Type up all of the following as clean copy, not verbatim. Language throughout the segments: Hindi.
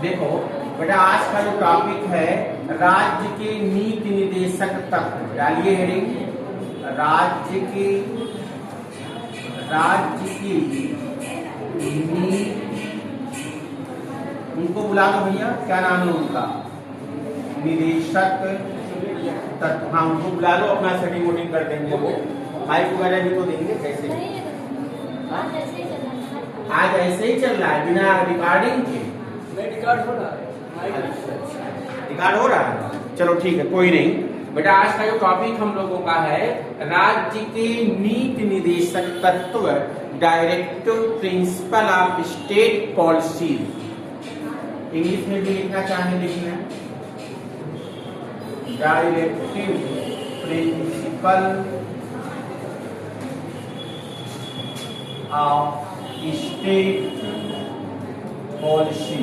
देखो बेटा, आज का जो टॉपिक है राज्य के नीति निर्देशक तत्व। डालिए हेडिंग, राज्य की नीति। उनको बुला दो भैया, क्या नाम है उनका? निदेशक तत्व। हाँ, उनको बुला लो, अपना सेटिंग वोटिंग कर देंगे वो। माइक वगैरह भी तो देंगे कैसे? आज ऐसे ही चल रहा है बिना रिकॉर्डिंग के? रिकॉर्ड हो रहा है। रिकॉर्ड हो रहा है, चलो ठीक है, कोई नहीं बेटा। आज का जो टॉपिक हम लोगों का है राज्य के नीति निर्देशक तत्व, directive principle of state policy. English में भी लिखना चाहे लिखना, directive principle of state policy.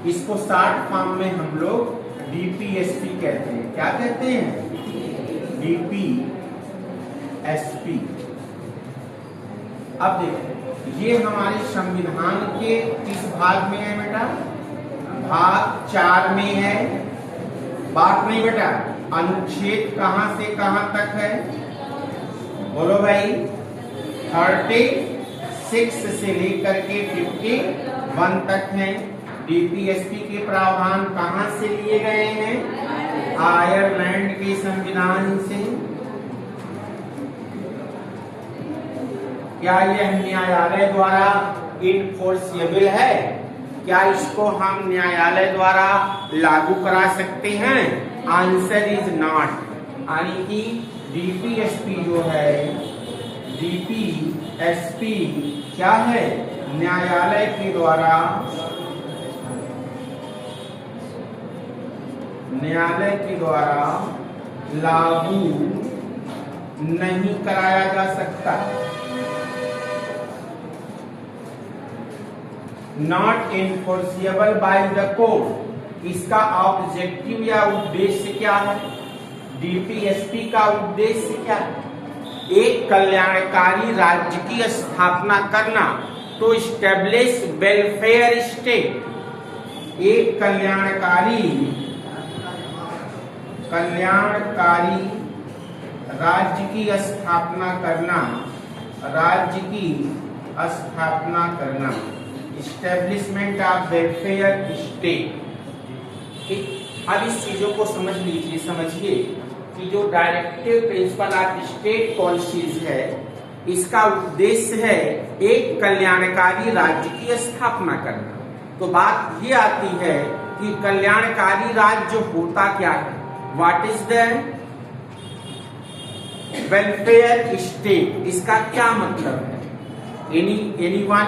इसको शॉर्ट फॉर्म में हम लोग डीपीएसपी कहते हैं। क्या कहते हैं? डीपीएसपी। अब देखो, ये हमारे संविधान के किस भाग में है बेटा? भाग 4 में है। बात नहीं बेटा, अनुच्छेद कहां से कहां तक है? बोलो भाई। 36 से लेकर के 51 तक है। डीपीएसपी के प्रावधान कहां से लिए गए हैं? आयरलैंड के संविधान से। क्या यह न्यायालय द्वारा इनफोर्सेबल है? क्या इसको हम न्यायालय द्वारा लागू करा सकते हैं? Answer is not. यानी कि डीपीएसपी जो है, डीपीएसपी क्या है? न्यायालय के द्वारा लागू नहीं कराया जा सकता। Not enforceable by the court. इसका ऑब्जेक्टिव या उद्देश्य क्या है? डीपीएसपी का उद्देश्य क्या है? एक कल्याणकारी राज्य की स्थापना करना, तो स्टेब्लिश वेलफेयर स्टेट। एक कल्याणकारी राज्य की स्थापना करना, इस्टेब्लिशमेंट ऑफ वेलफेयर स्टेट। अब इस चीजों को समझ लीजिए, समझिए कि जो directive principle of state policies है, इसका उद्देश्य है एक कल्याणकारी राज्य की स्थापना करना। तो बात ये आती है कि कल्याणकारी राज्य होता क्या है? What is the welfare state? इसका क्या मतलब है? एनीवन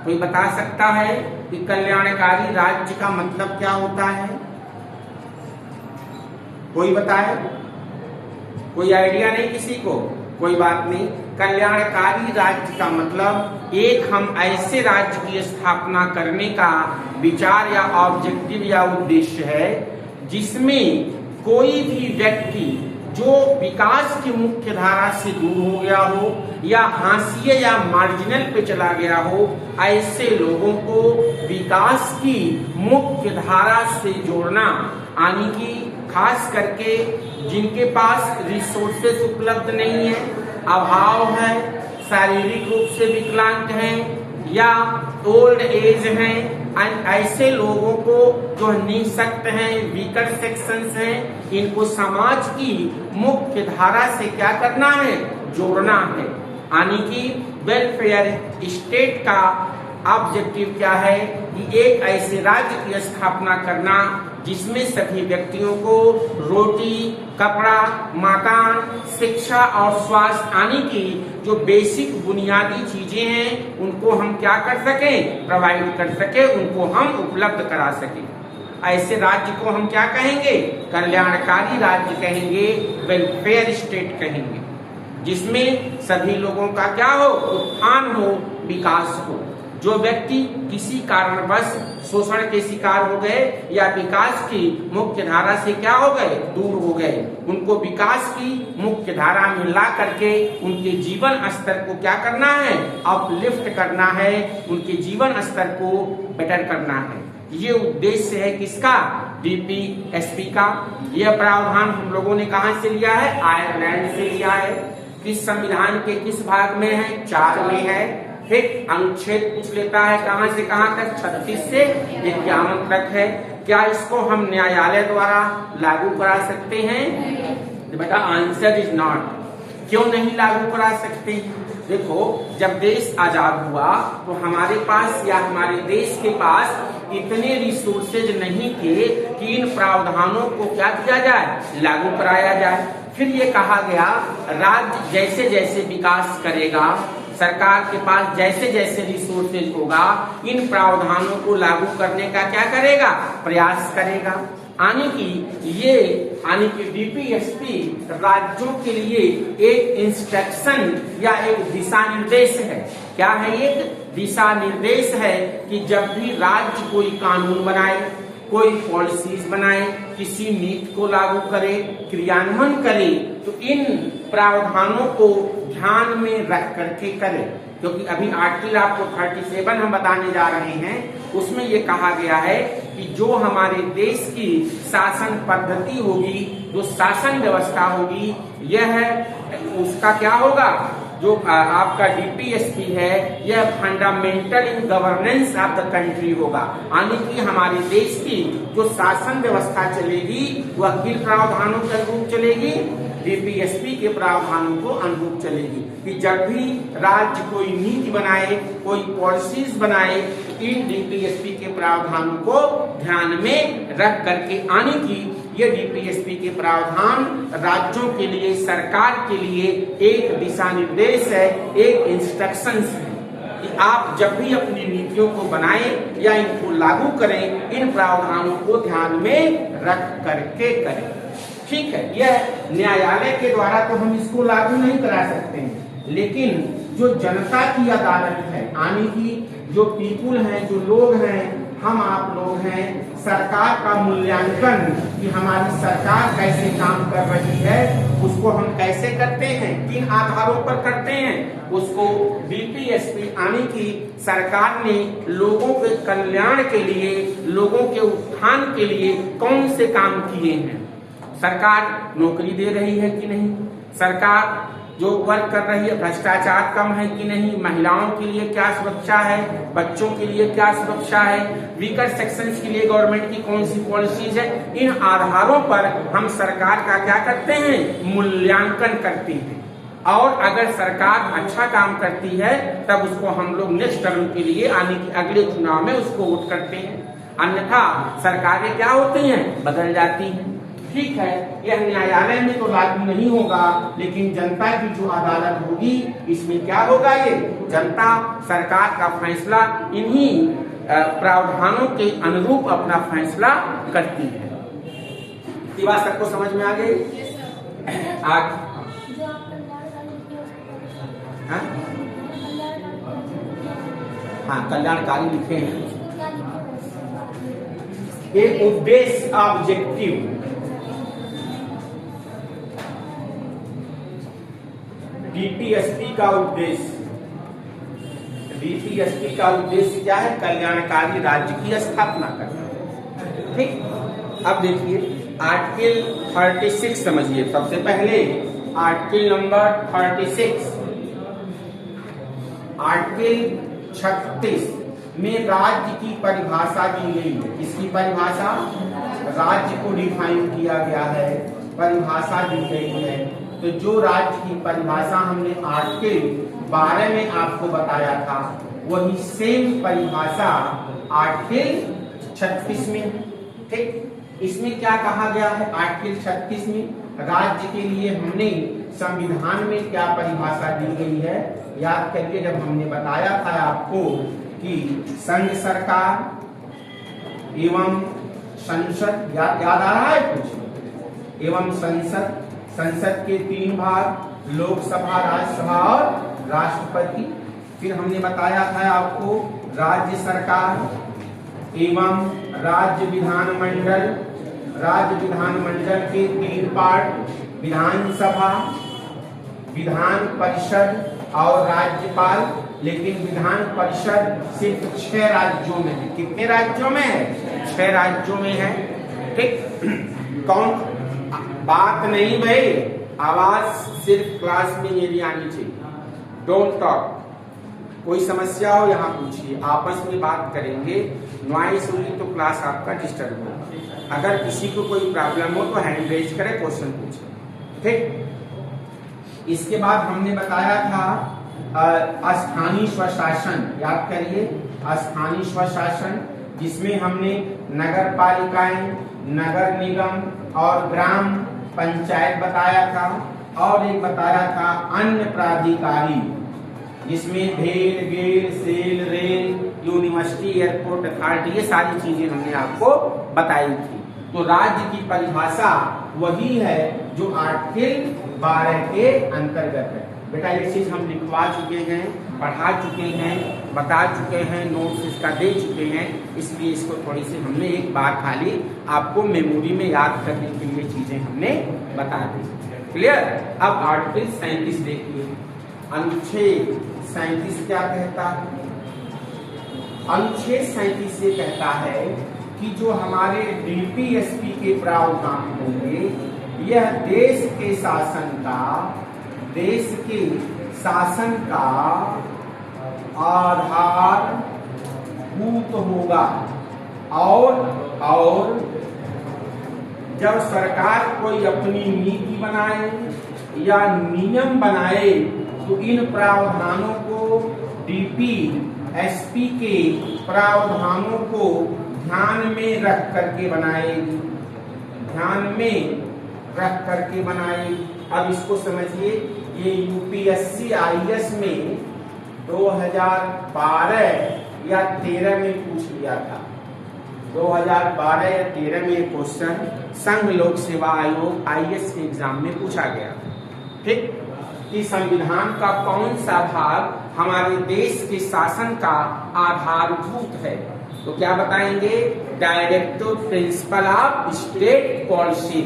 कोई बता सकता है कि कल्याणकारी राज्य का मतलब क्या होता है? कोई बताए? कोई आइडिया नहीं किसी को? कोई बात नहीं। कल्याणकारी राज्य का मतलब एक हम ऐसे राज्य की स्थापना करने का विचार या ऑब्जेक्टिव या उद्देश्य है जिसमें कोई भी व्यक्ति जो विकास की मुख्य धारा से दूर हो गया हो या हाशिए या मार्जिनल पे चला गया हो, ऐसे लोगों को विकास की मुख्य धारा से जोड़ना। यानी कि खास करके जिनके पास रिसोर्सेस उपलब्ध नहीं है, अभाव है, शारीरिक रूप से विकलांग हैं या ओल्ड एज हैं, ऐसे लोगों को जो निःशक्त हैं, वीकर सेक्शंस हैं, इनको समाज की मुख्य धारा से क्या करना है? जोड़ना है। यानी कि वेलफेयर स्टेट का ऑब्जेक्टिव क्या है कि एक ऐसे राज्य की स्थापना करना जिसमें सभी व्यक्तियों को रोटी, कपड़ा, मकान, शिक्षा और स्वास्थ्य आने की जो बेसिक बुनियादी चीजें हैं उनको हम क्या कर सकें? प्रोवाइड कर सके, उनको हम उपलब्ध करा सके। ऐसे राज्य को हम क्या कहेंगे? कल्याणकारी राज्य कहेंगे, वेलफेयर स्टेट कहेंगे, जिसमें सभी लोगों का क्या हो? उत्थान हो, विकास हो। जो व्यक्ति किसी कारणवश शोषण के शिकार हो गए या विकास की मुख्य धारा से क्या हो गए, दूर हो गए। उनको विकास की मुख्य धारा में ला करके उनके जीवन स्तर को क्या करना है, अपलिफ्ट करना है, उनके जीवन स्तर को बेटर करना है। ये उद्देश्य है किसका, डीपीएसपी का। यह प्रावधान हम लोगों ने कहां से लिया है, आयरलैंड से लिया है। किस संविधान के किस भाग में है, 4 में है। ठीक, अनुच्छेद पूछ लेता है कहां से कहां तक, 36 से 51 तक है। क्या इसको हम न्यायालय द्वारा लागू करा सकते हैं? तो बेटा आंसर इज नॉट। क्यों नहीं लागू करा सकते? देखो, जब देश आजाद हुआ तो हमारे पास या हमारे देश के पास इतने रिसोर्सेज नहीं थे कि इन प्रावधानों को क्या किया जाए, लागू कराया जाए। फिर ये कहा गया राज्य जैसे जैसे विकास करेगा, सरकार के पास जैसे जैसे रिसोर्सेज होगा, इन प्रावधानों को लागू करने का क्या करेगा, प्रयास करेगा। यानी कि डीपीएसपी राज्यों के लिए एक इंस्ट्रक्शन या एक दिशा निर्देश है। क्या है, एक दिशा निर्देश है कि जब भी राज्य कोई कानून बनाए, कोई पॉलिसीज बनाए, किसी नीति को लागू करे, क्रियान्वयन करे, तो इन प्रावधानों को ध्यान में रख करके करे। क्योंकि अभी आर्टिकल आपको 37 हम बताने जा रहे हैं, उसमें ये कहा गया है कि जो हमारे देश की शासन पद्धति होगी, जो शासन व्यवस्था होगी, यह उसका क्या होगा, जो आपका डीपीएसपी है, यह fundamental in governance of the country होगा। यानी कि हमारे देश की जो शासन व्यवस्था चलेगी वह किन प्रावधानों के अनुरूप चलेगी, डीपीएसपी के प्रावधानों को अनुरूप चलेगी। कि जब भी राज्य कोई नीति बनाए, कोई पॉलिसीज बनाए, इन डीपीएसपी के प्रावधानों को ध्यान में रख करके आने की, ये डीपीएसपी के प्रावधान राज्यों के लिए, सरकार के लिए एक दिशा निर्देश है, एक इंस्ट्रक्शंस है कि आप जब भी अपनी नीतियों को बनाएं या इनको लागू करें, इन प्रावधानों को ध्यान में रख करके करें। ठीक है, यह न्यायालय के द्वारा तो हम इसको लागू नहीं करा सकते हैं, लेकिन जो जनता की अदालत है, यानी कि जो पीपुल हैं, जो लोग हैं, हम आप लोग हैं, सरकार का मूल्यांकन कि हमारी सरकार कैसे काम कर रही है, उसको हम कैसे करते हैं, किन आधारों पर करते हैं, उसको डीपीएसपी यानी कि सरकार ने लोगों के कल्याण के लिए, लोगों के उत्थान के लिए कौन से काम किए हैं। सरकार नौकरी दे रही है कि नहीं, सरकार जो वर्क कर रही है भ्रष्टाचार कम है कि नहीं, महिलाओं के लिए क्या सुरक्षा है, बच्चों के लिए क्या सुरक्षा है, वीकर सेक्शंस के लिए गवर्नमेंट की कौन सी पॉलिसीज है, इन आधारों पर हम सरकार का क्या करते हैं, मूल्यांकन करते हैं। और अगर सरकार अच्छा काम करती है तब उसको हम लोग नेक्स्ट टर्म के लिए आने के अगले चुनाव में उसको वोट करते हैं, अन्यथा सरकारें क्या होती हैं, बदल जाती हैं। ठीक है, यह न्यायालय में तो लागू नहीं होगा, लेकिन जनता की जो अदालत होगी इसमें क्या होगा, ये जनता सरकार का फैसला इन्हीं प्रावधानों के अनुरूप अपना फैसला करती है। ये बात सबको समझ में आ गई? आज हाँ, कल्याणकारी लिखे हैं, एक उद्देश्य ऑब्जेक्टिव। डीपीएसपी का उद्देश्य, डीपीएसपी का उद्देश्य क्या है, कल्याणकारी राज्य की स्थापना करना। ठीक, अब देखिए आर्टिकल 36 समझिए। सबसे पहले आर्टिकल नंबर 36, आर्टिकल 36 में राज्य की परिभाषा दी गई है। इसकी परिभाषा, राज्य को डिफाइन किया गया है, परिभाषा दी गई है। तो जो राज्य की परिभाषा हमने आर्टिकल 12 में आपको बताया था, वही सेम परिभाषा आर्टिकल 36 में। ठीक, इसमें क्या कहा गया है, आर्टिकल 36 में राज्य के लिए हमने संविधान में क्या परिभाषा दी गई है, याद करिए। जब हमने बताया था आपको कि संघ सरकार एवं संसद, याद आ रहा है कुछ, एवं संसद, संसद के 3 भाग, लोकसभा, राज्यसभा और राष्ट्रपति। फिर हमने बताया था आपको राज्य सरकार, एवं राज्य विधानमंडल के 3 पार्ट, विधानसभा, विधान परिषद और राज्यपाल। लेकिन विधान परिषद सिर्फ 6 राज्यों में है। कितने राज्यों में है? 6 राज्यों में है। ठीक, कौन? बात नहीं भाई, आवाज सिर्फ क्लास में मेरी आनी चाहिए। Don't talk. कोई समस्या हो यहाँ पूछिए, आपस में बात करेंगे। नॉइस हुई तो क्लास आपका डिस्टर्ब होगा। अगर किसी को कोई प्रॉब्लम हो तो हैंड रेज करे, क्वेश्चन पूछे। ठीक, इसके बाद हमने बताया था स्थानीय स्वशासन। याद करिए, स्थानीय स्वशासन, जिसमें हमने नगर पालिकाएं, नगर निगम और ग्राम पंचायत बताया था। और एक बताया था अन्य प्राधिकारी, जिसमें भेल, GAIL, SAIL, rail, university, airport authority, ये सारी चीजें हमने आपको बताई थी। तो राज्य की परिभाषा वही है जो आर्टिकल 12 के अंतर्गत है। बेटा ये चीज हम लिखवा चुके हैं, पढ़ा चुके हैं, बता चुके हैं, नोट्स इसका दे चुके हैं, इसलिए इसको थोड़ी सी हमने एक बार खाली आपको मेमोरी में याद करने के लिए चीजें हमने बता दी। क्लियर? अब आर्टिकल 37 देखिए। अनुच्छेद 37 क्या कहता है? अनुच्छेद 37 ये कहता है कि जो हमारे डीपीएसपी के प्रावधान होंगे, यह देश के शासन का आधारभूत होगा। और जब सरकार कोई अपनी नीति बनाए या नियम बनाए तो इन प्रावधानों को, डीपीएसपी के प्रावधानों को ध्यान में रख करके बनाएगी। अब इसको समझिए, ये यूपीएससी आईएएस में 2012 या 13 में पूछ लिया था। 2012 या 13 में क्वेश्चन संघ लोक सेवा आयोग आईएएस के एग्जाम में पूछा गया। ठीक, कि संविधान का कौन सा भाग हमारे देश के शासन का आधारभूत है? तो क्या बताएंगे? Directive principle of state policy.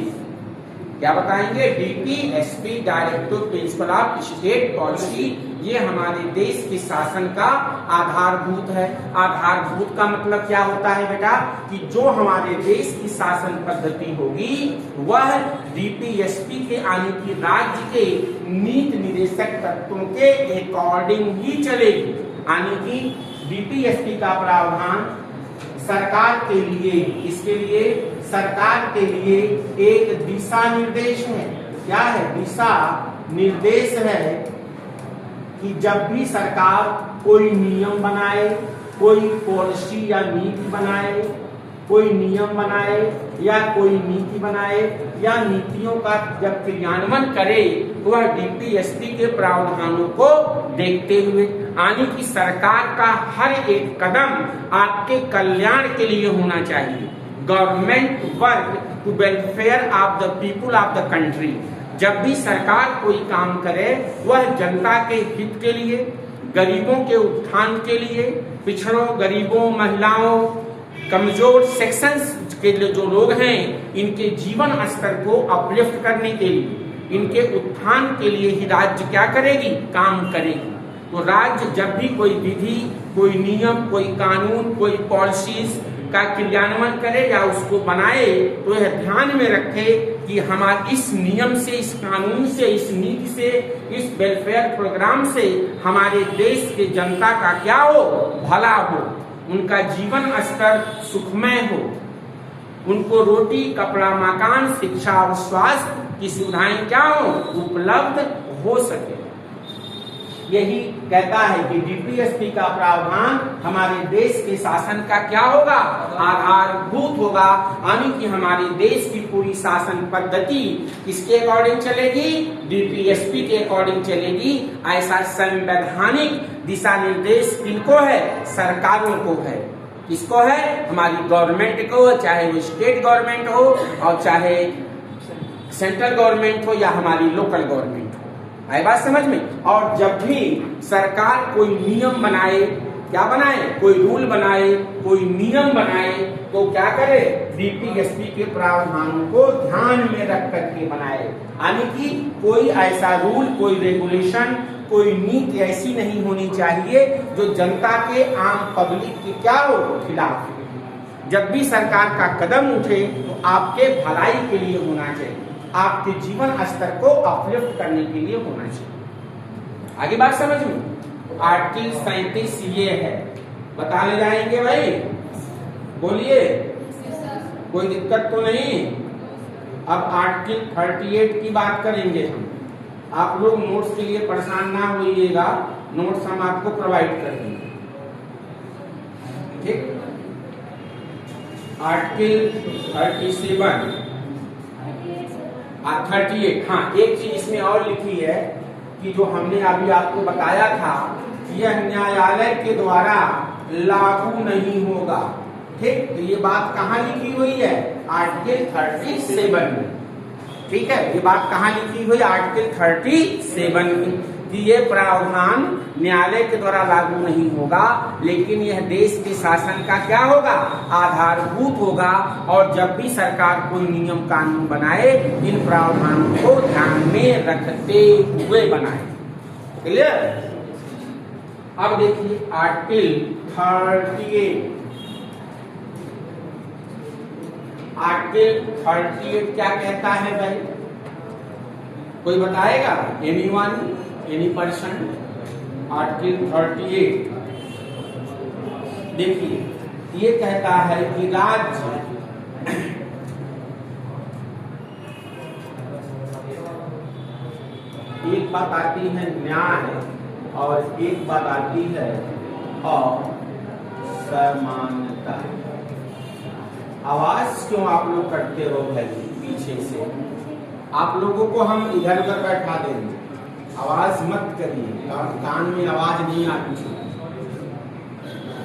क्या बताएंगे? DPSP, directive principle of state policy, ये हमारे देश के शासन का आधारभूत है। आधारभूत का मतलब क्या होता है बेटा? कि जो हमारे देश की शासन पद्धति होगी वह डीपीएसपी के आने की राज्य के नीति निर्देशक तत्वों के अकॉर्डिंग ही चलेगी। यानी कि डीपीएसपी का प्रावधान सरकार के लिए, इसके लिए सरकार के लिए एक दिशा निर्देश है। क्या है? दिशा निर्देश है कि जब भी सरकार कोई नियम बनाए, कोई पॉलिसी या नीति बनाए, कोई नियम बनाए या कोई नीति बनाए या नीतियों का जब क्रियान्वयन करे तो वह डीपीएसपी के प्रावधानों को देखते हुए, यानी कि सरकार का हर एक कदम आपके कल्याण के लिए होना चाहिए। Government work to welfare of the people of the country. जब भी सरकार कोई काम करे वह जनता के हित के लिए, गरीबों के उत्थान के लिए, पिछड़ों, गरीबों, महिलाओं, कमजोर सेक्शंस के जो लोग हैं इनके जीवन स्तर को अपलिफ्ट करने के लिए, इनके उत्थान के लिए ही राज्य क्या करेगी? काम करेगी। तो राज्य जब भी कोई विधि, कोई नियम, कोई कानून, कोई पॉलिसीज का क्रियान्वयन करे या उसको बनाए तो यह ध्यान में रखे कि हमारे इस नियम से, इस कानून से, इस नीति से, इस वेलफेयर प्रोग्राम से हमारे देश के जनता का क्या हो? भला हो, उनका जीवन स्तर सुखमय हो, उनको रोटी, कपड़ा, मकान, शिक्षा और स्वास्थ्य की सुविधाएं क्या हो? उपलब्ध हो सके। यही कहता है कि डीपीएसपी का प्रावधान हमारे देश के शासन का क्या होगा? आधारभूत होगा। यानी कि हमारे देश की पूरी शासन पद्धति किसके अकॉर्डिंग चलेगी? डीपीएसपी के अकॉर्डिंग चलेगी। ऐसा संवैधानिक दिशा निर्देश किनको है? सरकारों को है। किसको है? हमारी गवर्नमेंट को, चाहे वो स्टेट गवर्नमेंट हो और चाहे सेंट्रल गवर्नमेंट हो या हमारी लोकल गवर्नमेंट हो। आई बात समझ में? और जब भी सरकार कोई नियम बनाए, क्या बनाए, कोई रूल बनाए, कोई नियम बनाए, तो क्या करे, बीपीएससी के प्रावधानों को ध्यान में रख करके बनाए। यानी कि कोई ऐसा रूल, कोई रेगुलेशन, कोई नीति ऐसी नहीं होनी चाहिए जो जनता के, आम पब्लिक के क्या हो, खिलाफ। जब भी सरकार का कदम उठे तो आपके भलाई के लिए होना चाहिए, आपके जीवन स्तर को अपलिफ्ट करने के लिए होना चाहिए। आगे बात समझ में। आर्टिकल 37 ये है, बता ले जाएंगे भाई, बोलिए, कोई दिक्कत तो नहीं। अब आर्टिकल 38 की बात करेंगे हम। आप लोग नोट्स के लिए परेशान ना होइएगा, नोट्स हम आपको प्रोवाइड कर देंगे, ठीक। आर्टिकल 37 38, हाँ एक चीज इसमें और लिखी है कि जो हमने अभी आपको बताया था, यह न्यायालय के द्वारा लागू नहीं होगा, ठीक। तो ये बात कहाँ लिखी हुई है, आर्टिकल 37 में, ठीक है। ये बात कहाँ लिखी हुई, आर्टिकल 37 में, कि ये प्रावधान न्यायालय के द्वारा लागू नहीं होगा, लेकिन यह देश के शासन का क्या होगा, आधारभूत होगा। और जब भी सरकार कोई नियम कानून बनाए, इन प्रावधानों को ध्यान में रखते हुए बनाए। क्लियर। अब देखिए आर्टिकल 38। आर्टिकल 38 क्या कहता है भाई, कोई बताएगा, एनीवन, एनी पर्सन। आर्टिकल 38 देखिए, ये कहता है कि राज्य एक बात आती है न्याय और एक बात आती है असमानता। आवाज क्यों आप लोग करते हो भाई पीछे से, आप लोगों को हम इधर उधर बैठा देंगे, आवाज मत करिए, कान में आवाज नहीं आती।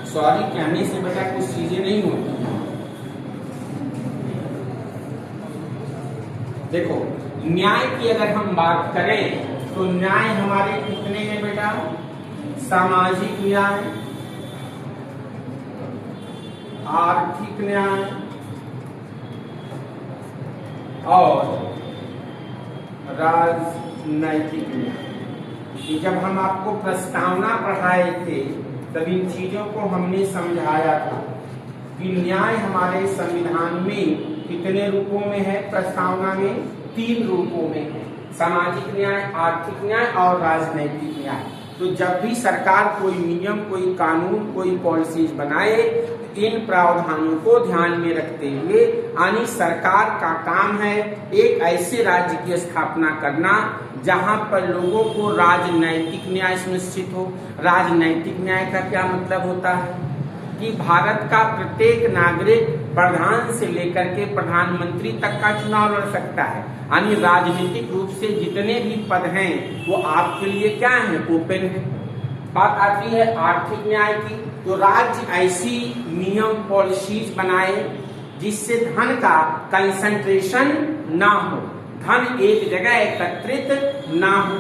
सॉरी कहने से बेटा कुछ चीजें नहीं होती। देखो न्याय की अगर हम बात करें तो न्याय हमारे कितने हैं बेटा, सामाजिक न्याय, आर्थिक न्याय और राजनैतिक न्याय। जब हम आपको प्रस्तावना पढ़ाए थे तब इन चीजों को हमने समझाया था कि न्याय हमारे संविधान में कितने रूपों में है, प्रस्तावना में 3 रूपों में है, सामाजिक न्याय, आर्थिक न्याय और राजनैतिक न्याय। तो जब भी सरकार कोई नियम, कोई कानून, कोई पॉलिसीज बनाए, इन प्रावधानों को ध्यान में रखते हुए, यानी सरकार का काम है एक ऐसे राज्य की स्थापना करना जहां पर लोगों को राजनैतिक न्याय सुनिश्चित हो। राजनैतिक न्याय का क्या मतलब होता है कि भारत का प्रत्येक नागरिक प्रधान से लेकर के प्रधानमंत्री तक का चुनाव लड़ सकता है, यानी राजनीतिक रूप से जितने भी पद हैं वो आपके लिए क्या है, ओपन है। बात आती है आर्थिक न्याय की, तो राज्य ऐसी नियम पॉलिसीज बनाए जिससे धन का कंसंट्रेशन ना हो, धन एक जगह एकत्रित ना हो।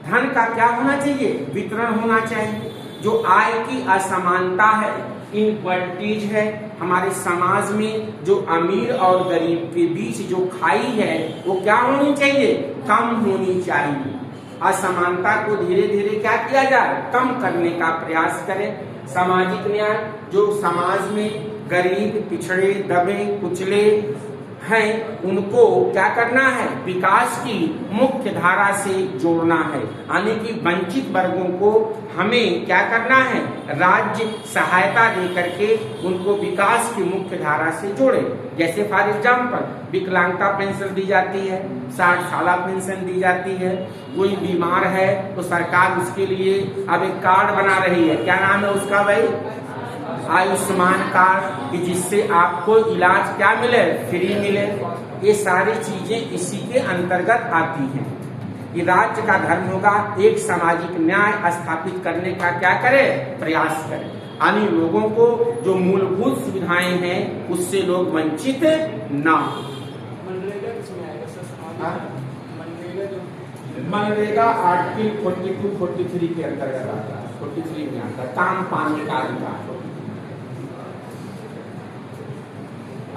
धन का क्या होना चाहिए, वितरण होना चाहिए। जो आय की असमानता है, इनक्वालिटीज है हमारे समाज में, जो अमीर और गरीब के बीच जो खाई है वो क्या होनी चाहिए, कम होनी चाहिए। असमानता को धीरे धीरे क्या किया जाए, कम करने का प्रयास करें। सामाजिक न्याय, जो समाज में गरीब, पिछड़े, दबे कुचले हैं उनको क्या करना है, विकास की मुख्य धारा से जोड़ना है, यानी कि वंचित वर्गों को हमें क्या करना है, राज्य सहायता दे करके उनको विकास की मुख्य धारा से जोड़े। जैसे फॉर एग्जाम्पल विकलांगता पेंशन दी जाती है, 60 साल पेंशन दी जाती है, कोई बीमार है तो सरकार उसके लिए अब एक कार्ड बना रही है, क्या नाम है उसका भाई, आयुष्मान कार्ड, कि जिससे आपको इलाज क्या मिले, फ्री मिले। ये सारी चीजें इसी के अंतर्गत आती हैं। कि राज्य का धर्म होगा एक सामाजिक न्याय स्थापित करने का क्या करे, प्रयास करे, यानी लोगों को जो मूलभूत सुविधाएं हैं उससे लोग वंचित ना हो। मनरेगा आर्टिकल 42-43 के अंतर्गत आता है, 43 में आता है, काम पाने का अधिकार।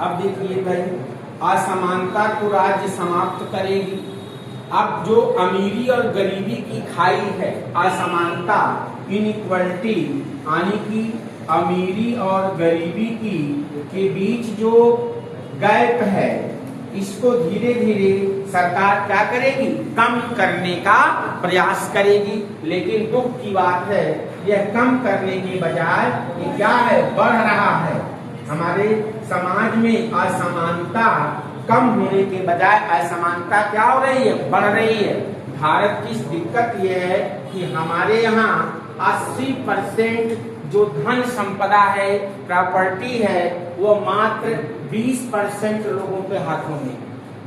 अब देखिए भाई, असमानता को राज्य समाप्त करेगी। अब जो अमीरी और गरीबी की खाई है, असमानता, इनइक्वालिटी, यानी कि अमीरी और गरीबी की के बीच जो गैप है, इसको धीरे धीरे सरकार क्या करेगी, कम करने का प्रयास करेगी। लेकिन दुख की बात है, यह कम करने के बजाय ये क्या है, बढ़ रहा है। हमारे समाज में असमानता कम होने के बजाय असमानता क्या हो रही है, बढ़ रही है। भारत की दिक्कत यह है कि हमारे यहाँ 80% जो धन संपदा है, प्रॉपर्टी है, वो मात्र 20% लोगों के हाथों में।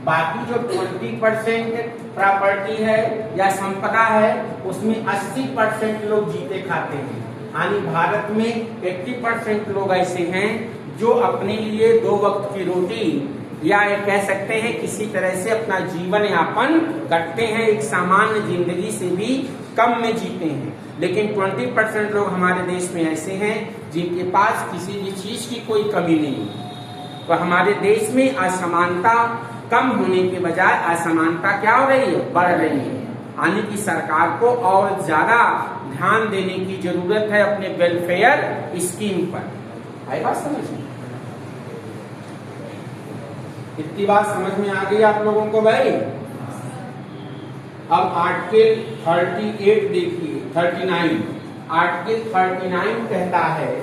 बाकी जो 20% प्रॉपर्टी है या संपदा है, उसमें 80% लोग जीते खाते हैं। यानी भारत में 80% लोग ऐसे हैं जो अपने लिए 2 वक्त की रोटी या कह सकते हैं किसी तरह से अपना जीवन यापन करते हैं, एक सामान्य जिंदगी से भी कम में जीते हैं। लेकिन 20% लोग हमारे देश में ऐसे हैं जिनके पास किसी भी चीज की कोई कमी नहीं है। तो हमारे देश में असमानता कम होने के बजाय असमानता क्या हो रही है, बढ़ रही है। यानी कि सरकार को और ज्यादा ध्यान देने की जरूरत है अपने वेलफेयर स्कीम पर। आई बात समझ में? इतनी बात समझ में आ गई आप लोगों को भाई? अब आर्टिकल 38 देखिए, 39, आर्टिकल 39 कहता है,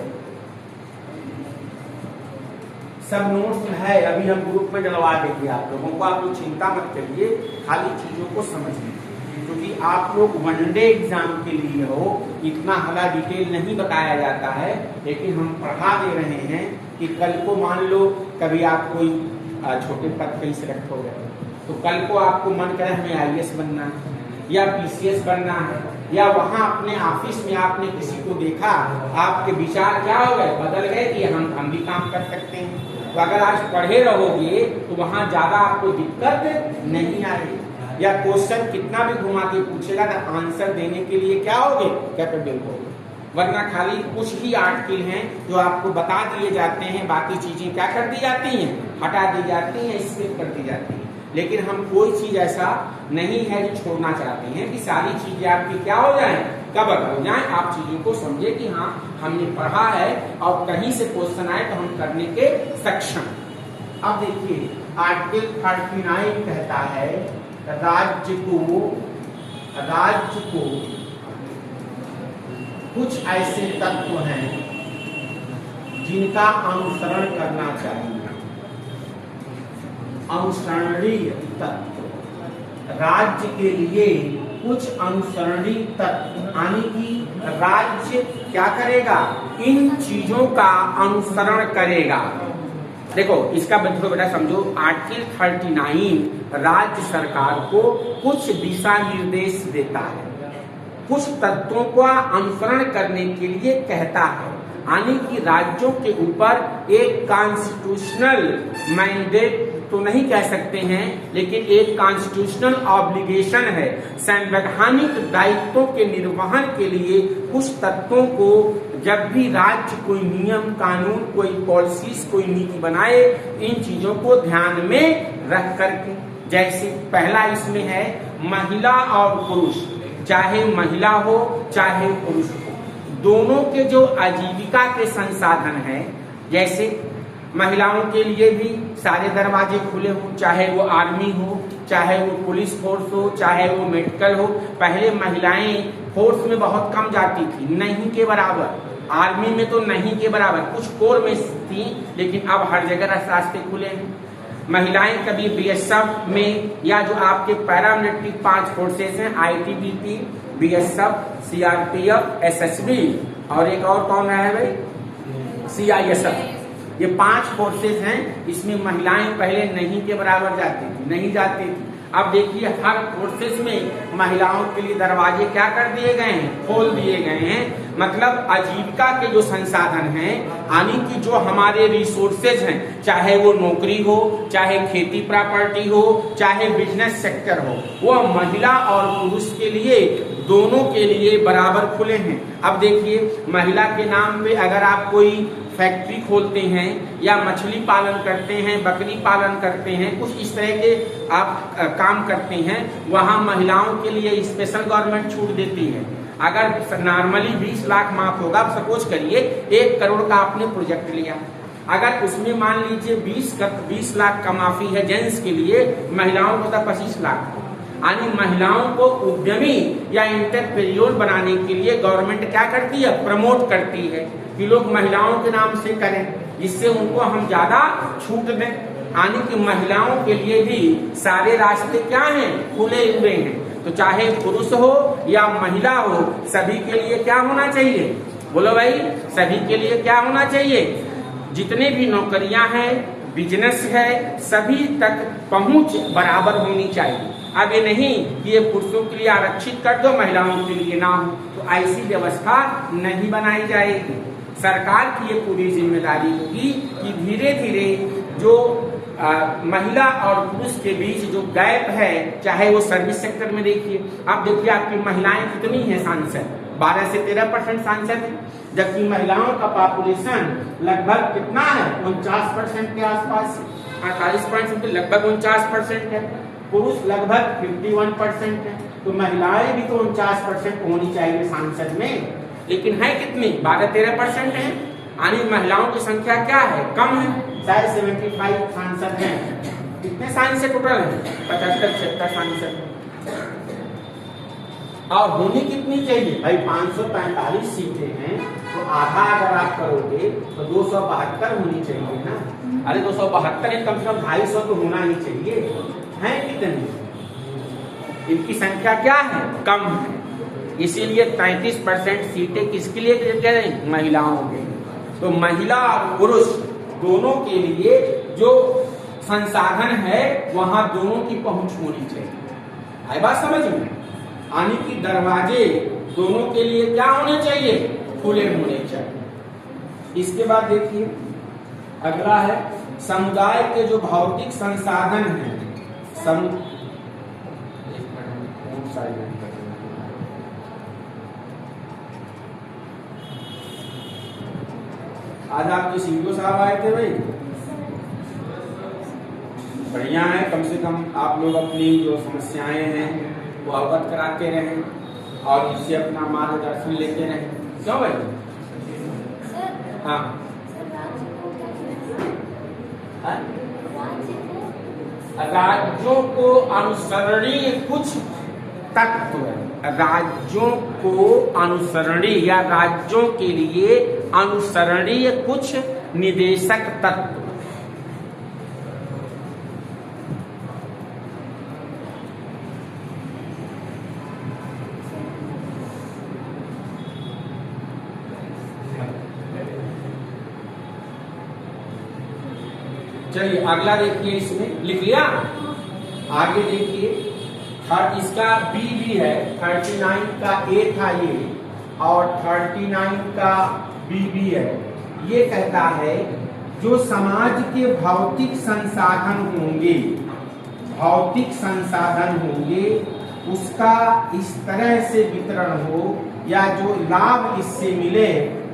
सब नोट्स है, अभी हम ग्रुप में डलवा देंगे आप लोगों को, आप लोग चिंता मत करिए, खाली चीजों को समझ लीजिए। क्योंकि आप लोग वनडे एग्जाम के लिए हो, इतना हला डिटेल नहीं बताया जाता है, लेकिन हम पढ़ा दे रहे हैं कि कल को मान लो कभी आप कोई छोटे पद पे सिलेक्ट हो गए, तो कल को आपको मन करे हमें IAS बनना है या PCS बनना है, या वहां अपने ऑफिस में आपने किसी को देखा, आपके विचार क्या हो गए, बदल गए कि हम भी काम कर सकते हैं। तो अगर आज पढ़े रहोगे तो वहां ज्यादा आपको दिक्कत नहीं आएगी। या क्वेश्चन कितना भी घुमा के पूछेगा तो आंसर देने के लिए क्या होगे, कैपेबल होगे। वरना खाली कुछ ही आर्टिकल हैं जो आपको बता दिए जाते हैं, बाकी चीजें क्या कर दी जाती हैं, हटा दी जाती हैं, स्किप कर दी जाती हैं। लेकिन हम कोई चीज ऐसा नहीं है जो छोड़ना चाहते हैं कि सारी चीजें आपकी क्या हो जाएं, कवर हो जाएं। आप चीजों को समझे कि हाँ हमने पढ़ा है और कहीं से क्वेश्चन आए तो हम करने के सक्षम। अब देखिए आर्टिकल 39 कहता है, राज्य को कुछ ऐसे तत्व हैं जिनका अनुसरण करना चाहिए। अनुसरणीय तत्व, राज्य के लिए कुछ अनुसरणीय तत्व, यानी कि राज्य क्या करेगा, इन चीजों का अनुसरण करेगा। देखो इसका बेटा समझो, आर्टिकल 39 राज्य सरकार को कुछ दिशा निर्देश देता है, कुछ तत्वों का अनुसरण करने के लिए कहता है। यानी कि राज्यों के ऊपर एक कॉन्स्टिट्यूशनल मैंडेट तो नहीं कह सकते हैं, लेकिन एक कॉन्स्टिट्यूशनल ऑब्लिगेशन है, संवैधानिक दायित्वों के निर्वहन के लिए कुछ तत्वों को जब भी राज्य कोई नियम कानून, कोई पॉलिसीज, कोई नीति बनाए, इन चीजों को ध्यान में रख करके, जैसे पहला इसमें है महिला और पुरुष, चाहे महिला हो चाहे पुरुष हो, दोनों के जो आजीविका के संसाधन हैं, जैसे महिलाओं के लिए भी सारे दरवाजे खुले हो, चाहे वो आर्मी हो, चाहे वो पुलिस फोर्स हो, चाहे वो मेडिकल हो। पहले महिलाएं फोर्स में बहुत कम जाती थी, नहीं के बराबर, आर्मी में तो नहीं के बराबर, कुछ कोर में थी, लेकिन अब हर जगह रास्ते खुले हैं। महिलाएं कभी BSF में, या जो आपके पैरामिलिट्री 5 फोर्सेस हैं, ITBP, BSF, CRPF, SSB और एक और कौन है भाई, CISF, ये 5 फोर्सेस हैं। इसमें महिलाएं पहले नहीं के बराबर जाती थी, नहीं जाती थी। अब देखिए हर कोर्सेज में महिलाओं के लिए दरवाजे क्या कर दिए गए हैं, खोल दिए गए हैं। मतलब आजीविका के जो संसाधन हैं, यानी कि जो हमारे रिसोर्सेज हैं, चाहे वो नौकरी हो, चाहे खेती प्रॉपर्टी हो, चाहे बिजनेस सेक्टर हो, वो महिला और पुरुष के लिए दोनों के लिए बराबर खुले हैं। अब देखिए महिला के नाम पे अगर आप कोई फैक्ट्री खोलते हैं या मछली पालन करते हैं, बकरी पालन करते हैं, कुछ इस तरह के आप काम करते हैं, वहां महिलाओं के लिए स्पेशल गवर्नमेंट छूट देती है। अगर नॉर्मली 20 लाख माफ होगा, आप सपोज करिए 1 करोड़ का आपने प्रोजेक्ट लिया, अगर उसमें मान लीजिए 20 लाख का माफी है जेंट्स के लिए, महिलाओं को तो 25 लाख। यानी महिलाओं को उद्यमी या एंटरप्रेन्योर बनाने के लिए गवर्नमेंट क्या करती है, प्रमोट करती है कि लोग महिलाओं के नाम से करें, जिससे उनको हम ज्यादा छूट दें। यानी कि महिलाओं के लिए भी सारे रास्ते क्या हैं, खुले हुए हैं। तो चाहे पुरुष हो या महिला हो, सभी के लिए क्या होना चाहिए, बोलो भाई, सभी के लिए क्या होना चाहिए, जितने भी नौकरियां हैं, बिजनेस है, सभी तक पहुंच बराबर होनी चाहिए। अब ये नहीं कि ये पुरुषों के लिए आरक्षित कर दो, महिलाओं के लिए ना हो, तो ऐसी व्यवस्था नहीं बनाई जाएगी। सरकार की ये पूरी जिम्मेदारी होगी कि धीरे धीरे जो महिला और पुरुष के बीच जो गैप है, चाहे वो सर्विस सेक्टर में देखिए, आप देखिए आपकी महिलाएं कितनी हैं सांसद, 12 से 13% सांसद है, जबकि महिलाओं का पॉपुलेशन लगभग कितना है, 49% के आसपास, 48% लगभग 49% है, पुरुष लगभग 51% है। तो महिलाएं भी तो 49% होनी चाहिए सांसद में, लेकिन है कितनी, 12-13% है। यानी महिलाओं की संख्या क्या है, कम है, शायद 75 सांसद हैं। कितने सांसद टोटल है, 75-76 सांसद। और होनी कितनी चाहिए भाई, 545 सीटें हैं, तो आधा अगर आप करोगे तो 272 होनी चाहिए ना। अरे 272 कम से कम 250 तो होना ही चाहिए, है कितनी, इनकी संख्या क्या है, कम है। इसीलिए 33% सीटें किसके लिए कह रहे हैं, महिलाओं के। तो महिला और पुरुष दोनों के लिए जो संसाधन है, वहां दोनों की पहुंच होनी चाहिए। आई बात समझ में, यानी कि दरवाजे दोनों के लिए क्या होने चाहिए, खुले होने चाहिए। इसके बाद देखिए अगला है समुदाय के जो भौतिक संसाधन हैं, आज आपके सीईओ साहब आए थे भाई, बढ़िया है, कम से कम आप लोग अपनी जो समस्याएं हैं वो अवगत कराते रहें और इससे अपना मार्गदर्शन लेते रहें। क्यों भाई? हाँ, राज्यों को अनुसरणीय कुछ तत्व, राज्यों को अनुसरणीय या राज्यों के लिए अनुसरणीय कुछ निदेशक तत्व। चलिए अगला देखिए, इसमें लिख लिया, आगे देखिए इसका बी भी है, 39 का ए था ये और 39 का बी भी है। ये कहता है जो समाज के भौतिक संसाधन होंगे, भौतिक संसाधन होंगे, उसका इस तरह से वितरण हो या जो लाभ इससे मिले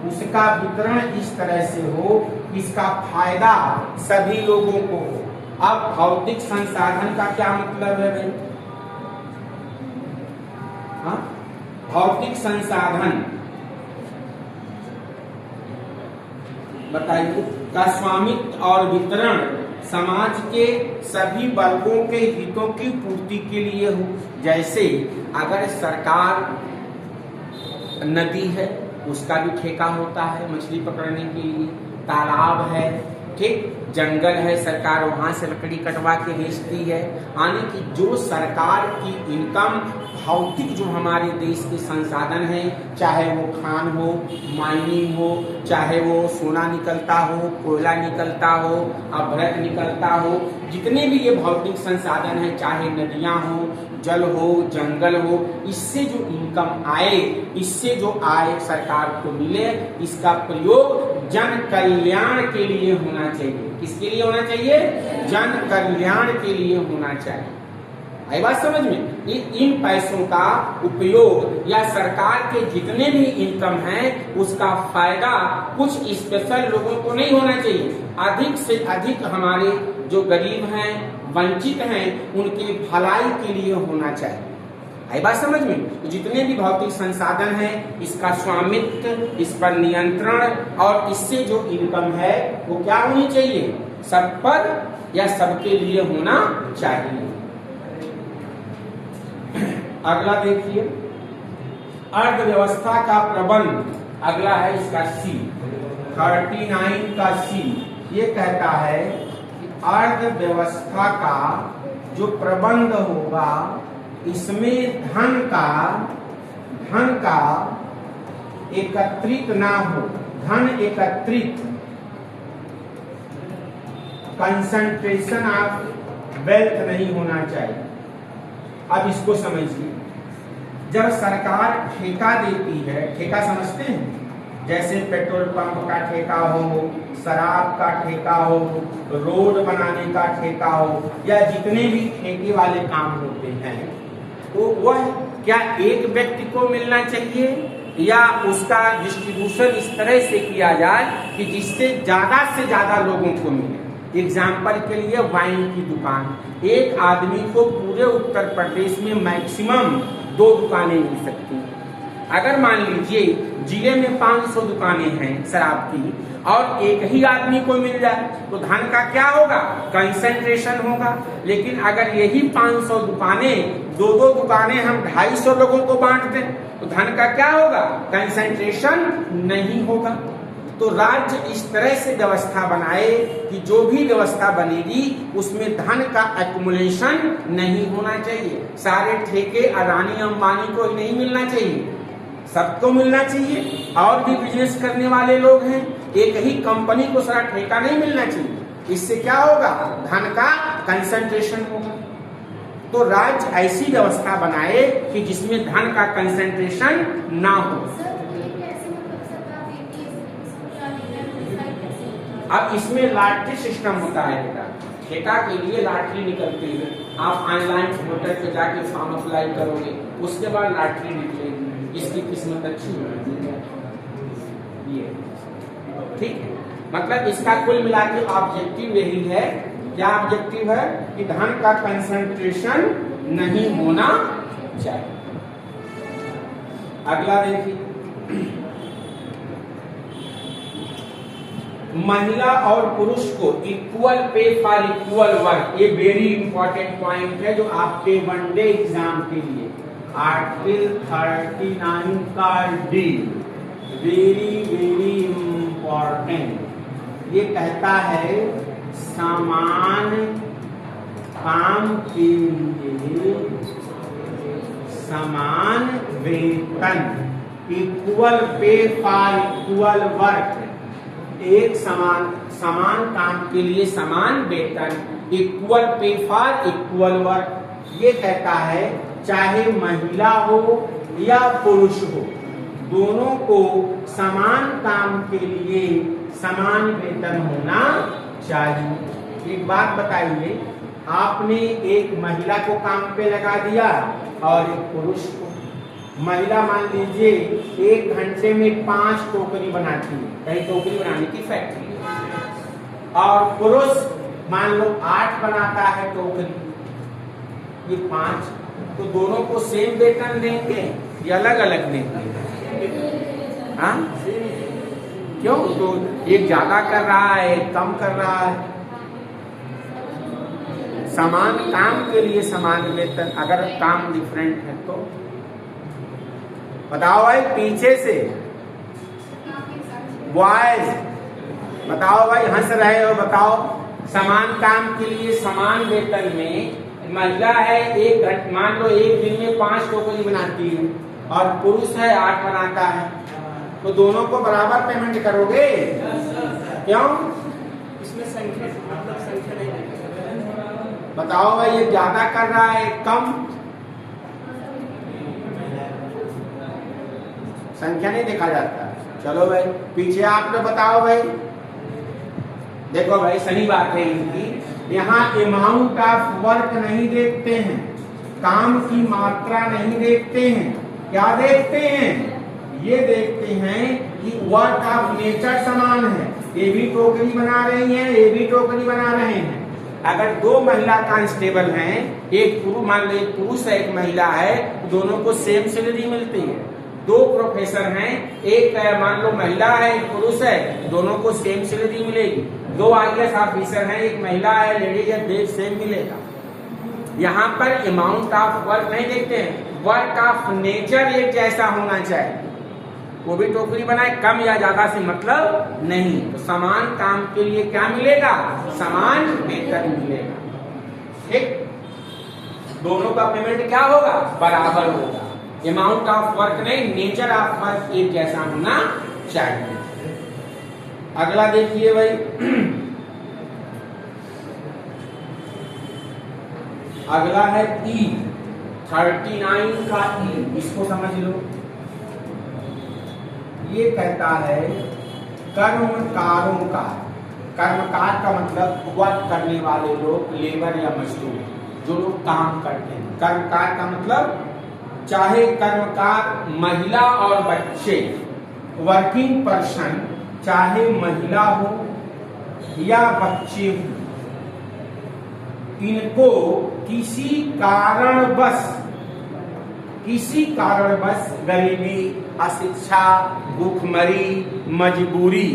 उसका वितरण इस तरह से हो, इसका फायदा सभी लोगों को हो। अब भौतिक संसाधन का क्या मतलब है भाई? हाँ, भौतिक संसाधन बताइए, का स्वामित्व और वितरण समाज के सभी वर्गों के हितों की पूर्ति के लिए हो। जैसे अगर सरकार नदी है उसका भी ठेका होता है मछली पकड़ने के लिए, तालाब है, ठीक, जंगल है, सरकार वहां से लकड़ी कटवा के बेचती है। यानी कि जो सरकार की इनकम भौतिक जो हमारे देश के संसाधन हैं, चाहे वो खान हो, माइनिंग हो, चाहे वो सोना निकलता हो, कोयला निकलता हो, अभ्रक निकलता हो, जितने भी ये भौतिक संसाधन हैं, चाहे नदियां हो, जल हो, जंगल हो, इससे जो इनकम आए, इससे जो आय सरकार को मिले, इसका प्रयोग जन कल्याण के लिए होना चाहिए। किसके लिए होना चाहिए? जन कल्याण के लिए होना चाहिए। आई बात समझ में? इन पैसों का उपयोग या सरकार के जितने भी इनकम है उसका फायदा कुछ स्पेशल लोगों को नहीं होना चाहिए, अधिक से अधिक हमारे जो गरीब हैं, वंचित हैं, उनकी भलाई के लिए होना चाहिए। आई बात समझ में? तो जितने भी भौतिक संसाधन हैं, इसका स्वामित्व, इस पर नियंत्रण और इससे जो इनकम है वो क्या होनी चाहिए? सब पर या सबके लिए होना चाहिए। अगला देखिए, अर्थव्यवस्था का प्रबंध। अगला है इसका सी, 39 का सी। ये कहता है कि अर्थव्यवस्था का जो प्रबंध होगा, इसमें धन का एकत्रित ना हो, धन एकत्रित, कंसंट्रेशन ऑफ वेल्थ नहीं होना चाहिए। अब इसको समझिए, जब सरकार ठेका देती है, ठेका समझते हैं? जैसे पेट्रोल पंप का ठेका हो, शराब का ठेका हो, रोड बनाने का ठेका हो, या जितने भी ठेके वाले काम होते हैं, तो वह क्या एक व्यक्ति को मिलना चाहिए या उसका डिस्ट्रीब्यूशन इस तरह से किया जाए कि जिससे ज्यादा से ज्यादा लोगों को मिले। एग्जाम्पल के लिए वाइन की दुकान, एक आदमी को पूरे उत्तर प्रदेश में मैक्सिमम 2 दुकानें मिल सकती हैं। अगर मान लीजिए जिले में 500 दुकानें हैं शराब की और एक ही आदमी को मिल जाए तो धन का क्या होगा? कंसंट्रेशन होगा। लेकिन अगर यही 500 दुकानें, 2-2 दुकानें हम 250 लोगों को बांट दें तो धन का क्या होगा? कंसंट्रेशन नहीं होगा। तो राज्य इस तरह से व्यवस्था बनाए कि जो भी व्यवस्था बनेगी उसमें धन का एक्युमुलेशन नहीं होना चाहिए। सारे ठेके अडानी अंबानी को नहीं मिलना चाहिए, सबको मिलना चाहिए। और भी बिजनेस करने वाले लोग हैं, एक ही कंपनी को सारा ठेका नहीं मिलना चाहिए। इससे क्या होगा? धन का कंसंट्रेशन होगा। तो राज्य ऐसी व्यवस्था बनाए कि जिसमें धन का कंसंट्रेशन ना हो। अब इसमें लॉटरी सिस्टम होता है बेटा, ठेका के लिए लॉटरी निकलती है। आप ऑनलाइन पोर्टल पे जाके फॉर्म अप्लाई करोगे, उसके बाद लॉटरी निकलेगी, इसकी किस्मत अच्छी होगी। ये ठीक है, मतलब इसका कुल मिला के ऑब्जेक्टिव यही है। क्या ऑब्जेक्टिव है? कि धन का कंसंट्रेशन नहीं होना चाहिए। अगला देखिए, महिला और पुरुष को equal pay for equal work. ये वेरी इंपॉर्टेंट पॉइंट है जो आपके वनडे एग्जाम के लिए आर्टिकल 39 का डी, वेरी वेरी इंपॉर्टेंट। ये कहता है समान काम के लिए समान वेतन, equal pay for equal work. एक समान काम के लिए समान वेतन, equal pay for equal work. ये कहता है चाहे महिला हो या पुरुष हो, दोनों को समान काम के लिए समान वेतन होना चाहिए। एक बात बताइए, आपने एक महिला को काम पे लगा दिया और एक पुरुष को। महिला मान लीजिए 1 घंटे में 5 टोकरी बनाती है, कहीं टोकरी बनाने की फैक्ट्री है, और पुरुष मान लो 8 बनाता है टोकरी, ये 5, तो दोनों को सेम वेतन देंगे या अलग अलग देंगे? हाँ, क्यों? तो एक ज्यादा कर रहा है, एक कम कर रहा है। समान काम के लिए समान वेतन, अगर काम डिफरेंट है तो बताओ भाई, पीछे से बॉयज बताओ भाई, हंस रहे हो, बताओ। समान काम के लिए समान वेतन में महिला है मान लो एक दिन में 5 टोकरी बनाती है और पुरुष है 8 बनाता है, तो दोनों को बराबर पेमेंट करोगे? क्यों? इसमें संख्या मतलब संख्या नहीं देखेगा। बताओ भाई, ये ज्यादा कर रहा है कम? संख्या नहीं देखा जाता। चलो भाई पीछे आप लोग बताओ भाई। देखो भाई सही बात है इनकी, यहाँ अमाउंट ऑफ वर्क नहीं देखते हैं, काम की मात्रा नहीं देखते हैं, क्या देखते हैं? ये देखते हैं कि वर्क ऑफ नेचर समान है, ये भी टोकरी बना रही है, ये भी टोकरी बना रहे हैं। अगर 2 महिला कांस्टेबल हैं, एक पुरुष मान लो, एक पुरुष है एक महिला है, दोनों को सेम सैलरी मिलती है। 2 प्रोफेसर हैं, एक मान लो महिला है एक पुरुष है, दोनों को सेम सैलरी मिलेगी। 2 IAS ऑफिसर हैं, एक महिला है लेडीज है, देश सेम मिलेगा। यहाँ पर अमाउंट ऑफ वर्क नहीं देखते हैं, वर्क ऑफ नेचर एक जैसा होना चाहिए। वो भी टोकरी बनाए, कम या ज्यादा से मतलब नहीं। तो समान काम के लिए क्या मिलेगा? समान वेतन मिलेगा। ठीक, दोनों का पेमेंट क्या होगा? बराबर होगा। अमाउंट ऑफ वर्क नहीं, नेचर ऑफ वर्क एक जैसा होना चाहिए। अगला देखिए भाई, अगला है ई 39 का ई, इसको समझ लो। ये कहता है कर्मकारों का, कर्मकार का मतलब वर्क करने वाले लोग, लेबर या मजदूर, जो लोग काम करते हैं। कर्मकार का मतलब चाहे कर्मकार महिला और बच्चे, वर्किंग पर्सन, चाहे महिला हो या बच्चे हो, इनको किसी कारणवश गरीबी, अशिक्षा, भूखमरी, मजबूरी,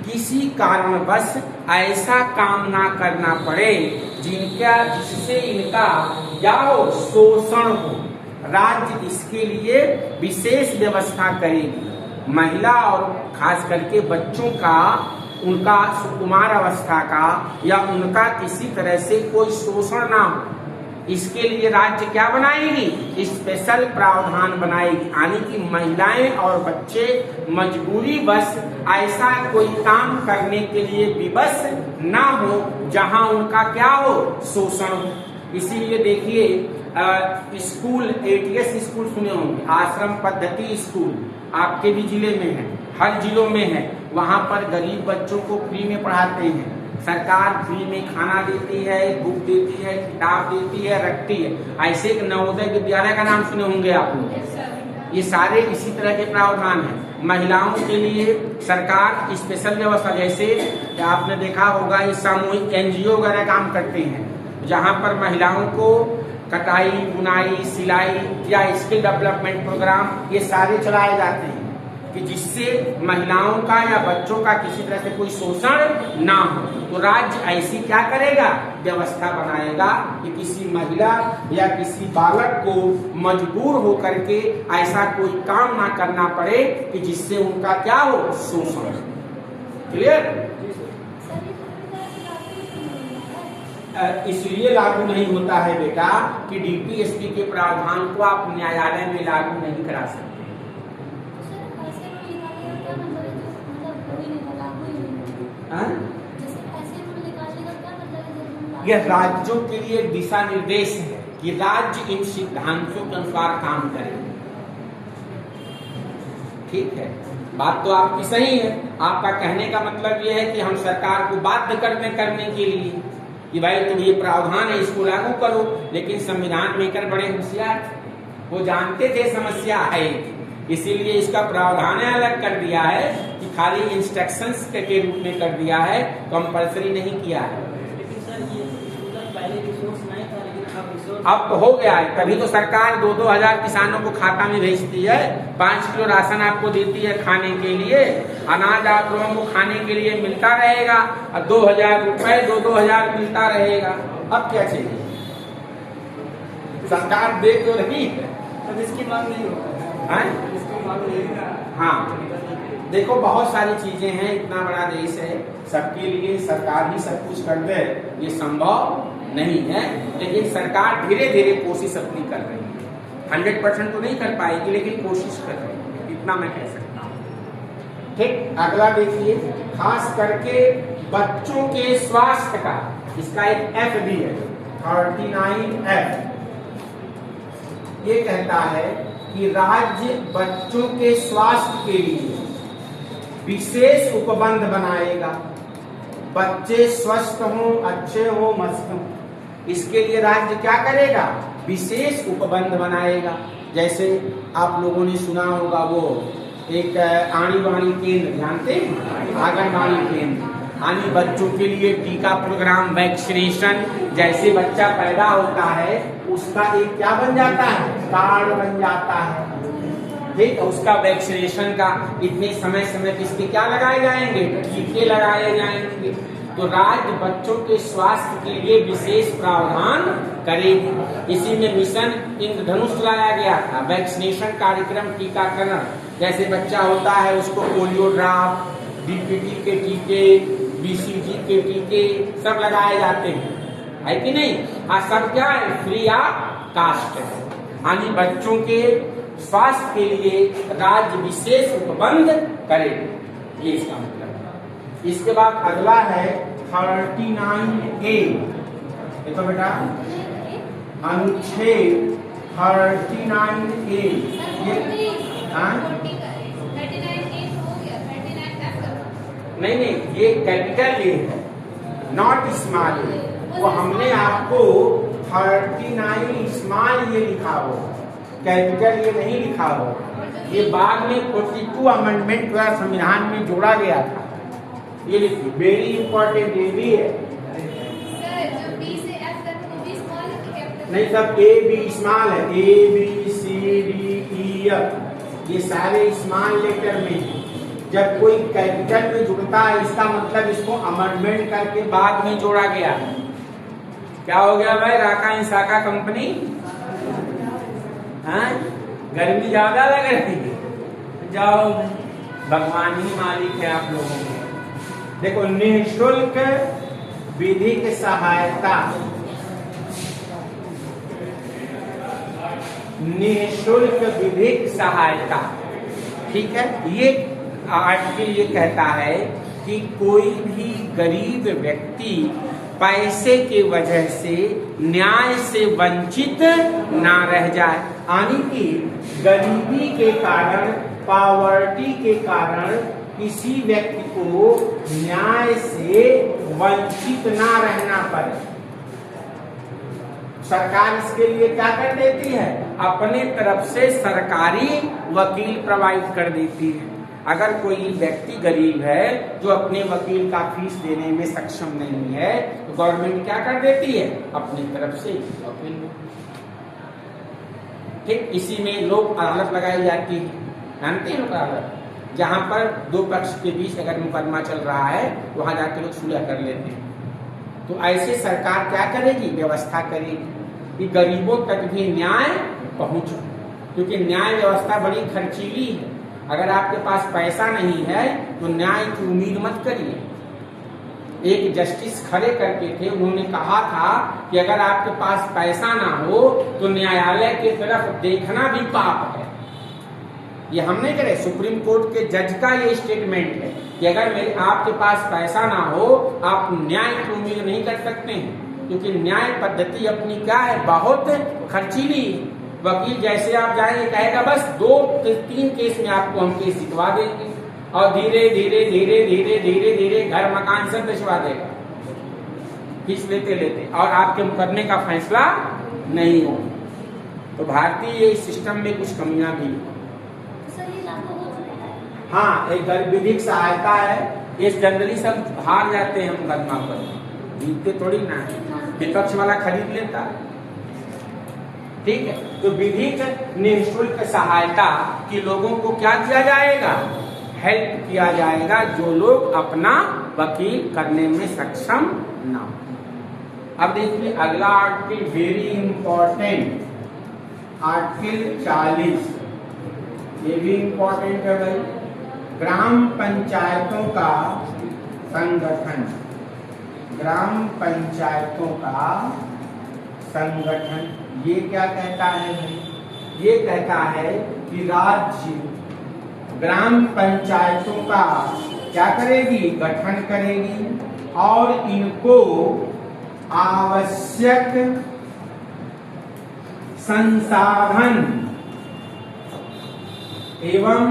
किसी कारणवश ऐसा काम ना करना पड़े जिससे इनका क्या हो? शोषण हो। राज्य इसके लिए विशेष व्यवस्था करेगी। महिला और खास करके बच्चों का, उनका सुकुमार अवस्था का या उनका किसी तरह से कोई शोषण ना हो, इसके लिए राज्य क्या बनाएगी? स्पेशल प्रावधान बनाएगी। यानी कि महिलाएं और बच्चे मजबूरी बस ऐसा कोई काम करने के लिए विवश ना हो जहां उनका क्या हो? शोषण हो। इसीलिए देखिए स्कूल, ATS स्कूल सुने होंगे, आश्रम पद्धति स्कूल आपके भी जिले में है, हर जिलों में है। वहां पर गरीब बच्चों को फ्री में पढ़ाते हैं। सरकार फ्री में खाना देती है, बुक देती है, किताब देती है, रखती है। ऐसे एक नवोदय विद्यालय का नाम सुने होंगे आप लोग। ये सारे इसी तरह के प्रावधान हैं। महिलाओं के लिए सरकार स्पेशल व्यवस्था, जैसे आपने देखा होगा ये सामूहिक NGO वगैरह काम करते हैं, जहाँ पर महिलाओं को कटाई, बुनाई, सिलाई या स्किल डेवलपमेंट प्रोग्राम ये सारे चलाए जाते हैं कि जिससे महिलाओं का या बच्चों का किसी तरह से कोई शोषण ना हो। तो राज्य ऐसी क्या करेगा? व्यवस्था बनाएगा कि किसी महिला या किसी बालक को मजबूर होकर के ऐसा कोई काम ना करना पड़े कि जिससे उनका क्या हो? शोषण। क्लियर? इसलिए लागू नहीं होता है बेटा कि DPSP के प्रावधान को आप न्यायालय में लागू नहीं करा सकते। यह राज्यों के लिए दिशा निर्देश है कि राज्य इन सिद्धांतों के अनुसार काम करें। ठीक है, बात तो आपकी सही है। आपका कहने का मतलब यह है कि हम सरकार को बाध्य करने के लिए कि भाई तुम ये प्रावधान है इसको लागू करो, लेकिन संविधान मेकर बड़े होशियार थे, वो जानते थे समस्या है, इसीलिए इसका प्रावधान अलग कर दिया है कि खाली इंस्ट्रक्शंस के रूप में कर दिया है, कंपलसरी नहीं किया है। लेकिन सर ये पहले रिसोर्स नहीं था, लेकिन अब रिसोर्स अब तो हो गया है। तभी तो सरकार 2-2 हजार किसानों को खाता में भेजती है, 5 किलो राशन आपको देती है खाने के लिए, अनाज आप लोगों को खाने के लिए मिलता रहेगा और 2000 रुपए 2-2 हजार मिलता रहेगा। अब क्या चाहिए? सरकार दे तो रही है, अब इसकी मांग नहीं होगा। इसकी मांग नहीं होगा। हाँ देखो, बहुत सारी चीजें हैं, इतना बड़ा देश है, सबके लिए सरकार ही सब कुछ कर दे ये संभव नहीं है, लेकिन सरकार धीरे धीरे कोशिश अपनी कर रही है। 100% तो नहीं कर पाएगी, लेकिन कोशिश कर रही है, इतना मैं कह सकता हूँ। ठीक, अगला देखिए, खास करके बच्चों के स्वास्थ्य का, इसका एक एफ भी है, 39F। ये कहता है कि राज्य बच्चों के स्वास्थ्य के लिए विशेष उपबंध बनाएगा। बच्चे स्वस्थ हों, अच्छे हों, मस्त हों, इसके लिए राज्य क्या करेगा? विशेष उपबंध बनाएगा। जैसे आप लोगों ने सुना होगा वो एक आंगनबाड़ी केंद्र, जानते हैं? आंगनबाड़ी केंद्र, यानी बच्चों के लिए टीका प्रोग्राम, वैक्सीनेशन। जैसे बच्चा पैदा होता है उसका एक क्या बन जाता है? कार्ड बन जाता है। ठीक, उसका वैक्सीनेशन का इतने समय समय किसके क्या लगाए जाएंगे? टीके लगाए जाएंगे। तो राज्य बच्चों के स्वास्थ्य के लिए विशेष प्रावधान करेगी। इसी में मिशन इंद्रधनुष लाया गया था, वैक्सीनेशन कार्यक्रम, टीकाकरण। जैसे बच्चा होता है उसको पोलियो ड्रॉप, डीपीटी के टीके, बीसीजी के टीके सब लगाए जाते हैं, है कि नहीं? सब क्या है? फ्री ऑफ कास्ट है, यानी बच्चों के स्वास्थ्य के लिए राज्य विशेष उपबंध करेगा, ये इसका मतलब है। इसके बाद अगला है 39A। देखो बेटा, अनुच्छेद 39A। नहीं, ये कैपिटल ए है, नॉट स्मॉल ए। वो हमने आपको 39 स्मॉल ये लिखा हो, कैपिटल ये नहीं लिखा हो। ये बाद में 42 अमेंडमेंट हुआ, संविधान में जोड़ा गया था। ये लिखिए, वेरी इंपॉर्टेंट ये भी है। नहीं, सब ए बी स्मॉल है, A B C D E F, ये सारे स्मॉल लेटर में है। जब कोई कैपिटल में जुड़ता है इसका मतलब इसको अमेंडमेंट करके बाद में जोड़ा गया है। क्या हो गया भाई? राका इंसाका कंपनी, हाँ, गर्मी ज्यादा लग रही है, जाओ, भगवान ही मालिक है आप लोगों को। देखो, निःशुल्क विधिक सहायता, निःशुल्क विधिक सहायता, ठीक है। ये आर्टिकल ये कहता है कि कोई भी गरीब व्यक्ति पैसे के वजह से न्याय से वंचित ना रह जाए, यानी कि गरीबी के कारण, पावर्टी के कारण किसी व्यक्ति को न्याय से वंचित ना रहना पड़े। सरकार इसके लिए क्या कर देती है? अपने तरफ से सरकारी वकील प्रोवाइड कर देती है। अगर कोई व्यक्ति गरीब है जो अपने वकील का फीस देने में सक्षम नहीं है, तो गवर्नमेंट क्या कर देती है? अपनी तरफ से वकील। ठीक, इसी में लोक अदालत लगाई जाती है, जानते हैं लोक अदालत, जहां पर दो पक्ष के बीच अगर मुकदमा चल रहा है वहां जाके लोग सुलह कर लेते हैं। तो ऐसे सरकार क्या करेगी? व्यवस्था करेगी कि गरीबों तक भी न्याय पहुंचे, क्योंकि न्याय व्यवस्था बड़ी खर्चीली है। अगर आपके पास पैसा नहीं है तो न्याय की उम्मीद मत करिए। एक जस्टिस खड़े करके थे, उन्होंने कहा था कि अगर आपके पास पैसा ना हो तो न्यायालय की तरफ देखना भी पाप है। ये हम नहीं करे, सुप्रीम कोर्ट के जज का ये स्टेटमेंट है कि अगर मेरे आपके पास पैसा ना हो आप न्याय की उम्मीद नहीं कर सकते हैं, क्योंकि न्याय पद्धति अपनी क्या है? बहुत खर्चीली। वकील जैसे आप जाएंगे कहेगा बस 2-3 केस में आपको हम केस जितवा देंगे, और धीरे धीरे धीरे धीरे धीरे धीरे घर मकान सब भिजवा देगा, फीस लेते लेते, और आपके मुकदमे का फैसला नहीं हो। तो भारतीय सिस्टम में कुछ कमियां भी। हाँ, एक विधिक सहायता है, ये जनरली सब हार जाते हैं मुकदमा पर, जीतते थोड़ी ना है, विपक्ष वाला खरीद लेता है। ठीक है, तो विधिक निःशुल्क सहायता कि लोगों को क्या किया जाएगा? हेल्प किया जाएगा, जो लोग अपना वकील करने में सक्षम ना हो। अब देखिए अगला आर्टिकल, वेरी इंपॉर्टेंट, आर्टिकल 40, ये भी इंपॉर्टेंट है भाई। ग्राम पंचायतों का संगठन, ग्राम पंचायतों का संगठन। ये क्या कहता है भाई? ये कहता है कि राज्य ग्राम पंचायतों का क्या करेगी? गठन करेगी और इनको आवश्यक संसाधन एवं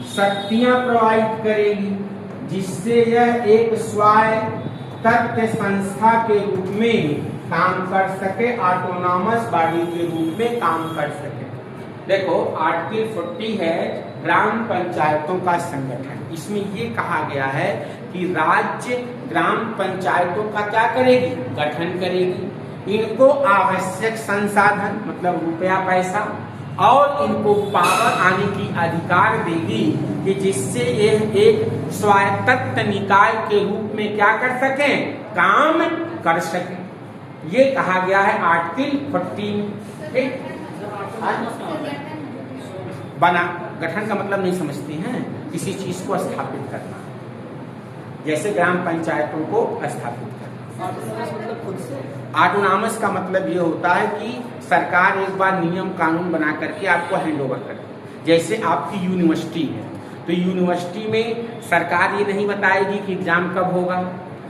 शक्तियां प्रोवाइड करेगी, जिससे यह एक स्वायत्त संस्था के रूप में काम कर सके, ऑटोनॉमस बॉडी के रूप में काम कर सके। देखो आर्टिकल 40 है ग्राम पंचायतों का संगठन। इसमें ये कहा गया है कि राज्य ग्राम पंचायतों का क्या करेगी? गठन करेगी। इनको आवश्यक संसाधन मतलब रुपया पैसा और इनको पावर आने की अधिकार देगी कि जिससे ये एक स्वायत्त निकाय के रूप में क्या कर सके? काम कर सके। ये कहा गया है आर्टिकल 40। ठीक, बना गठन का मतलब नहीं समझते हैं, किसी चीज को स्थापित करना, जैसे ग्राम पंचायतों को स्थापित करना। मतलब खुद से ऑटोनॉमस का मतलब ये होता है कि सरकार एक बार नियम कानून बना करके आपको हैंड ओवर करे। जैसे आपकी यूनिवर्सिटी है तो यूनिवर्सिटी में सरकार ये नहीं बताएगी कि एग्जाम कब होगा,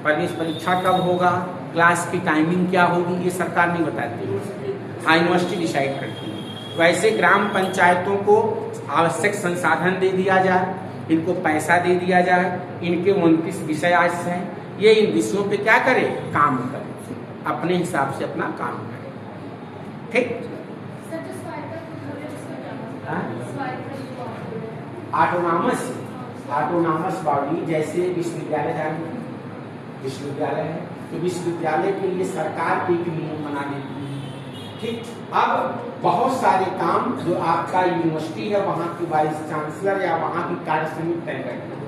प्रवेश परीक्षा कब होगा, क्लास की टाइमिंग क्या होगी, ये सरकार नहीं बताती। हाँ, यूनिवर्सिटी डिसाइड करती है। वैसे ग्राम पंचायतों को आवश्यक संसाधन दे दिया जाए, इनको पैसा दे दिया जाए, इनके 29 विषय आज हैं, ये इन विषयों पे क्या करे? काम करे, अपने हिसाब से अपना काम करे। ठीक, ऑटोनॉमस बॉडी जैसे विश्वविद्यालय जाएंगे, विश्वविद्यालय है तो विश्वविद्यालय के लिए सरकार एक नियम बना देती है। ठीक, अब बहुत सारे काम जो आपका यूनिवर्सिटी है वहाँ की वाइस चांसलर या वहाँ की कार्य समिति तय करती है।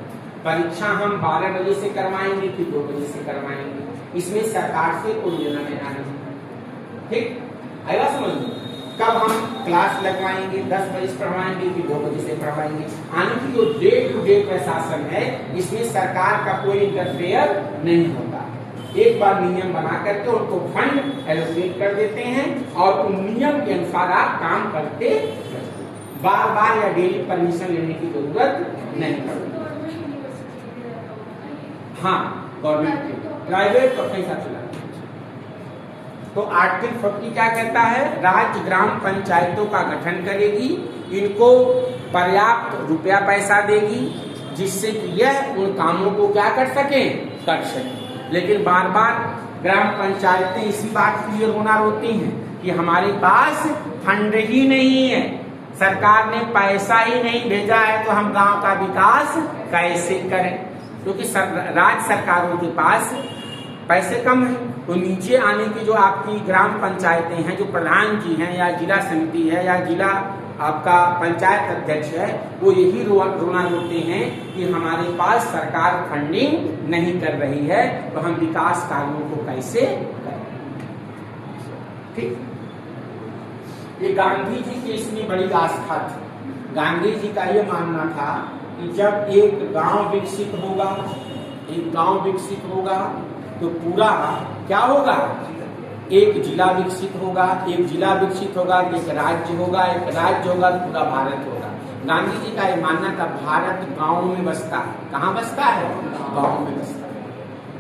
परीक्षा हम 12 बजे से करवाएंगे कि 2 बजे से करवाएंगे, इसमें सरकार से कोई लेना देना नहीं। ठीक, आएगा समझ लो। कब हम क्लास लगवाएंगे, 10 बजे से पढ़वाएंगे कि 2 बजे से पढ़वाएंगे, आने की जो डे टू डे प्रशासन है इसमें सरकार का कोई इंटरफेयर नहीं होता। एक बार नियम बना करके उनको फंड एलोकेट कर देते हैं और उन नियम के अनुसार आप काम करते, बार बार या डेली परमिशन लेने की जरूरत नहीं पड़ती। हाँ, गवर्नमेंट के प्राइवेट तो कैसा चला। तो आर्टिकल 40 क्या कहता है? राज्य ग्राम पंचायतों का गठन करेगी, इनको पर्याप्त रुपया पैसा देगी, जिससे कि यह उन कामों को क्या कर सके? कर सके। लेकिन बार बार ग्राम पंचायतें इसी बात के लिए रोना रोती हैं कि हमारे पास फंड ही नहीं है, सरकार ने पैसा ही नहीं भेजा है, तो हम गांव का विकास कैसे करें? क्योंकि राज्य सरकारों के पास पैसे कम है, तो नीचे आने की जो आपकी ग्राम पंचायतें हैं, जो प्रधान जी हैं या जिला समिति है या जिला आपका पंचायत अध्यक्ष है, वो यही रोना रोते हैं कि हमारे पास सरकार फंडिंग नहीं कर रही है, तो हम विकास कार्यों को कैसे करें। ठीक, ये गांधी जी की इसमें बड़ी आस्था थी। गांधी जी का ये मानना था कि जब एक गांव विकसित होगा, एक गांव विकसित होगा तो पूरा क्या होगा? एक जिला विकसित होगा, एक जिला विकसित होगा, एक राज्य होगा, एक राज्य होगा तो पूरा भारत होगा। गांधी जी का ये मानना था भारत गांव में बसता है। कहाँ बसता है? गांव में बसता है।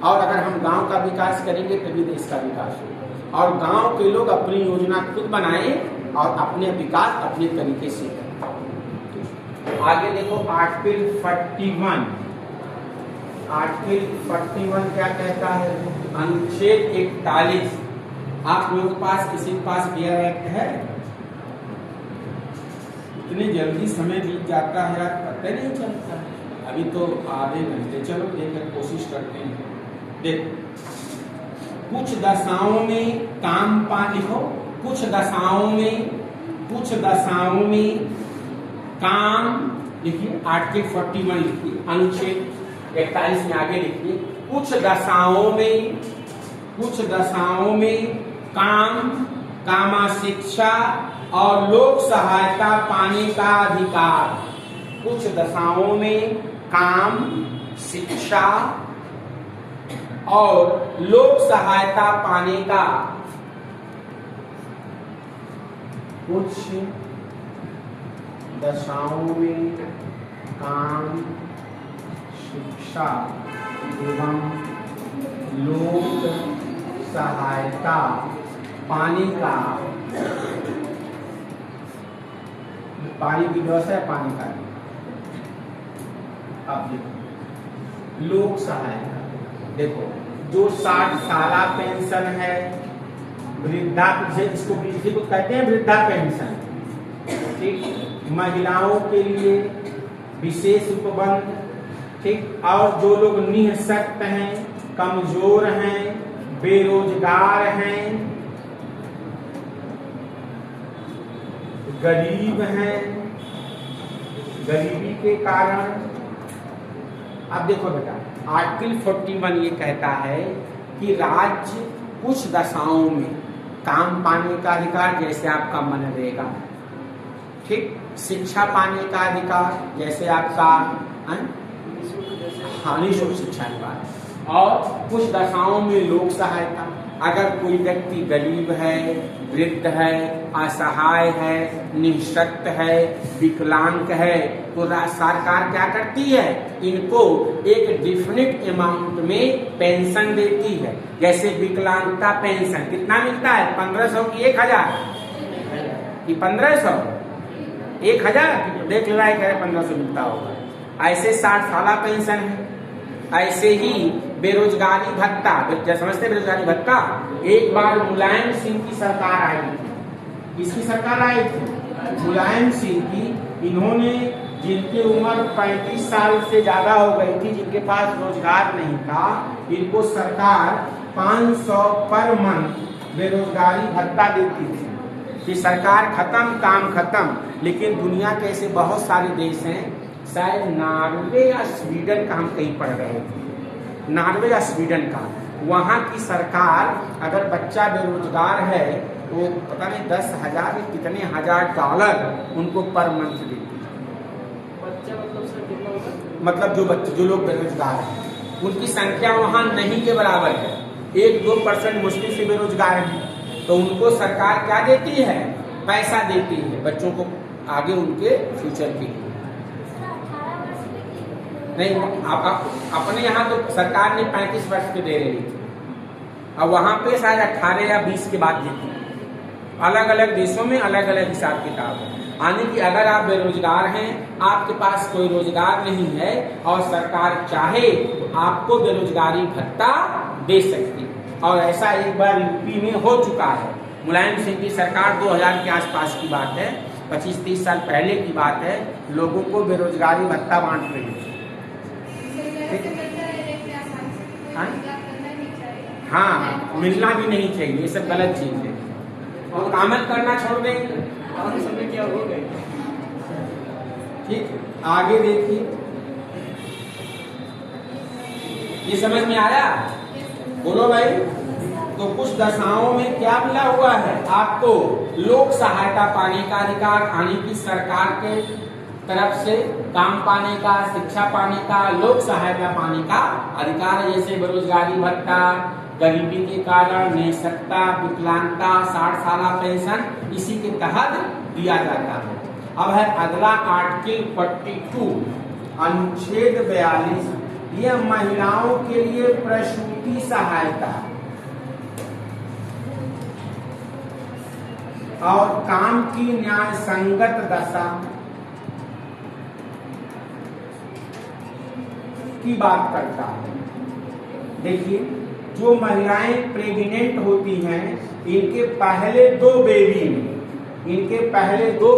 और अगर हम गांव का विकास करेंगे तभी देश का विकास होगा। और गांव के लोग अपनी योजना खुद बनाएं और अपने विकास अपने तरीके से करें। आगे देखो आर्टिकल 41। आर्टिकल 41 क्या कहता है? अनुच्छेद 41। आप लोगों के पास, किसी के पास डियर एक्ट है? इतने जल्दी समय बीत जाता है यार, पता नहीं चलता। अभी तो आधे घंटे, चलो देखकर कोशिश करते हैं। देख, कुछ दशाओं में काम पानी हो, कुछ दशाओं में काम, लिखिए आर्टिकल 41 लिखिए, अनुच्छेद 41 में आगे लिखिए, कुछ दशाओं में काम, कामा शिक्षा और लोक सहायता पाने का अधिकार। कुछ दशाओं में काम, शिक्षा और लोक सहायता पाने का कुछ दशाओं में काम, शिक्षा एवं लोक सहायता पानी का, पानी की व्यवस्था है, पानी का अब देखो लोक सहायता, देखो जो 60 साला पेंशन है, वृद्धा, इसको कहते हैं वृद्धा पेंशन, ठीक, महिलाओं के लिए विशेष उपबंध, ठीक, और जो लोग निःशक्त हैं, कमजोर हैं, बेरोजगार हैं, गरीब हैं, गरीबी के कारण, अब देखो बेटा आर्टिकल 41 ये कहता है कि राज्य कुछ दशाओं में काम पाने का अधिकार, जैसे आपका मनरेगा, ठीक, शिक्षा पाने का अधिकार, जैसे आपका निःशुल्क शिक्षा अधिकार, और कुछ दशाओं में लोक सहायता। अगर कोई व्यक्ति गरीब है, वृद्ध है, असहाय है, निःशक्त है, विकलांग है, तो सरकार क्या करती है, इनको एक डिफिनिट अमाउंट में पेंशन देती है। जैसे विकलांगता पेंशन कितना मिलता है, 1500 की 1000 कि 1500, 1000 देख रहा है, 1500 मिलता होगा। ऐसे 60 साला पेंशन है। ऐसे ही बेरोजगारी भत्ता, समझते बेरोजगारी भत्ता, एक बार मुलायम सिंह की सरकार आई थी। किसकी सरकार आई थी, मुलायम सिंह की। इन्होंने, जिनकी उम्र 35 साल से ज्यादा हो गई थी, जिनके पास रोजगार नहीं था, इनको सरकार 500 पर मंथ बेरोजगारी भत्ता देती थी कि सरकार खत्म, काम खत्म। लेकिन दुनिया के ऐसे बहुत सारे देश हैं, शायद नॉर्वे या स्वीडन का हम कहीं पढ़ रहे थे, नॉर्वे या स्वीडन का, वहाँ की सरकार अगर बच्चा बेरोजगार है तो पता नहीं 10,000 कितने हजार $1000 उनको पर मंथ देती है। बच्चा मतलब सर कितना होगा, मतलब जो बच्चे, जो लोग बेरोजगार हैं, उनकी संख्या वहाँ नहीं के बराबर है, 1-2% मुश्किल से बेरोजगार हैं, तो उनको सरकार क्या देती है, पैसा देती है बच्चों को आगे उनके फ्यूचर के लिए। नहीं, अपने यहाँ तो सरकार ने 35 वर्ष के दे रही थी, अब वहाँ पे शायद 18 या 20 के बाद देती है। अलग अलग देशों में अलग अलग हिसाब किताब है। यानी कि अगर आप बेरोजगार हैं, आपके पास कोई रोजगार नहीं है और सरकार चाहे तो आपको बेरोजगारी भत्ता दे सकती है। और ऐसा एक बार यूपी में हो चुका है। मुलायम सिंह की सरकार 2000 के आसपास की बात है, 25-30 साल पहले की बात है, लोगों को बेरोजगारी भत्ता बांट रही थी। हाँ, मिलना भी नहीं चाहिए, ये सब गलत चीज है। और आमद करना छोड़ देंगे, और समय क्या हो गए। ठीक, आगे देखिए, ये समझ में आया, बोलो भाई। तो कुछ दशाओं में क्या मिला हुआ है आपको, लोक सहायता पाने का अधिकार, यानी कि सरकार के तरफ से काम पाने का, शिक्षा पाने का, लोक सहायता पाने का अधिकार, जैसे बेरोजगारी भत्ता, गरीबी के कारण निःशक्तता, विकलांगता, 60 साला पेंशन, इसी के तहत दिया जाता है। अब है अगला आर्टिकल 42 अनुच्छेद 42, यह महिलाओं के लिए प्रसूति सहायता और काम की न्याय संगत दशा की बात करता है। देखिए, जो महिलाएं प्रेग्नेंट होती हैं, इनके पहले दो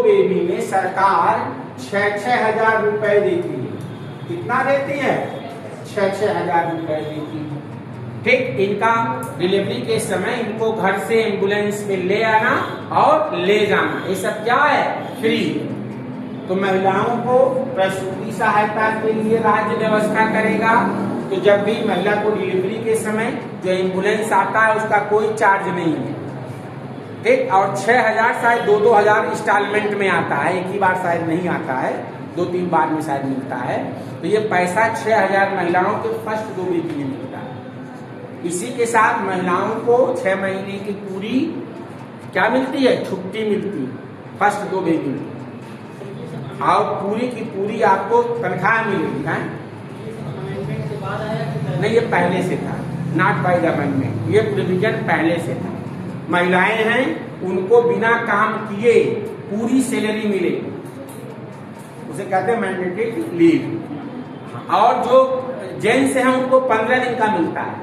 बेबी में सरकार 6-6 हजार रुपए देती है। कितना देती है, 6-6 हजार रुपए देती है। ठीक, इनका डिलीवरी के समय इनको घर से एम्बुलेंस में ले आना और ले जाना, ये सब क्या है, फ्री। तो महिलाओं को प्रसूति सहायता के लिए राज्य व्यवस्था करेगा। तो जब भी महिला को डिलीवरी के समय जो एम्बुलेंस आता है उसका कोई चार्ज नहीं है, ठीक। और 6,000 शायद 2-2 हजार इंस्टॉलमेंट में आता है, एक ही बार शायद नहीं आता है, 2-3 बार में शायद मिलता है। तो ये पैसा 6,000 महिलाओं के फर्स्ट 2 बेबी में मिलता है। इसी के साथ महिलाओं को 6 महीने की पूरी क्या मिलती है, छुट्टी मिलती है, फर्स्ट 2 महीने और पूरी की पूरी आपको तनख्वाह मिलेगी है। अमेंडमेंट के बाद आया कि नहीं, ये पहले से था, नॉट बाय द अमेंडमेंट, ये प्रोविजन पहले से था। महिलाएं हैं उनको बिना काम किए पूरी सैलरी मिलेगी, उसे कहते हैं मैंडेटरी लीव। और जो जेंट्स हैं उनको 15 दिन का मिलता है।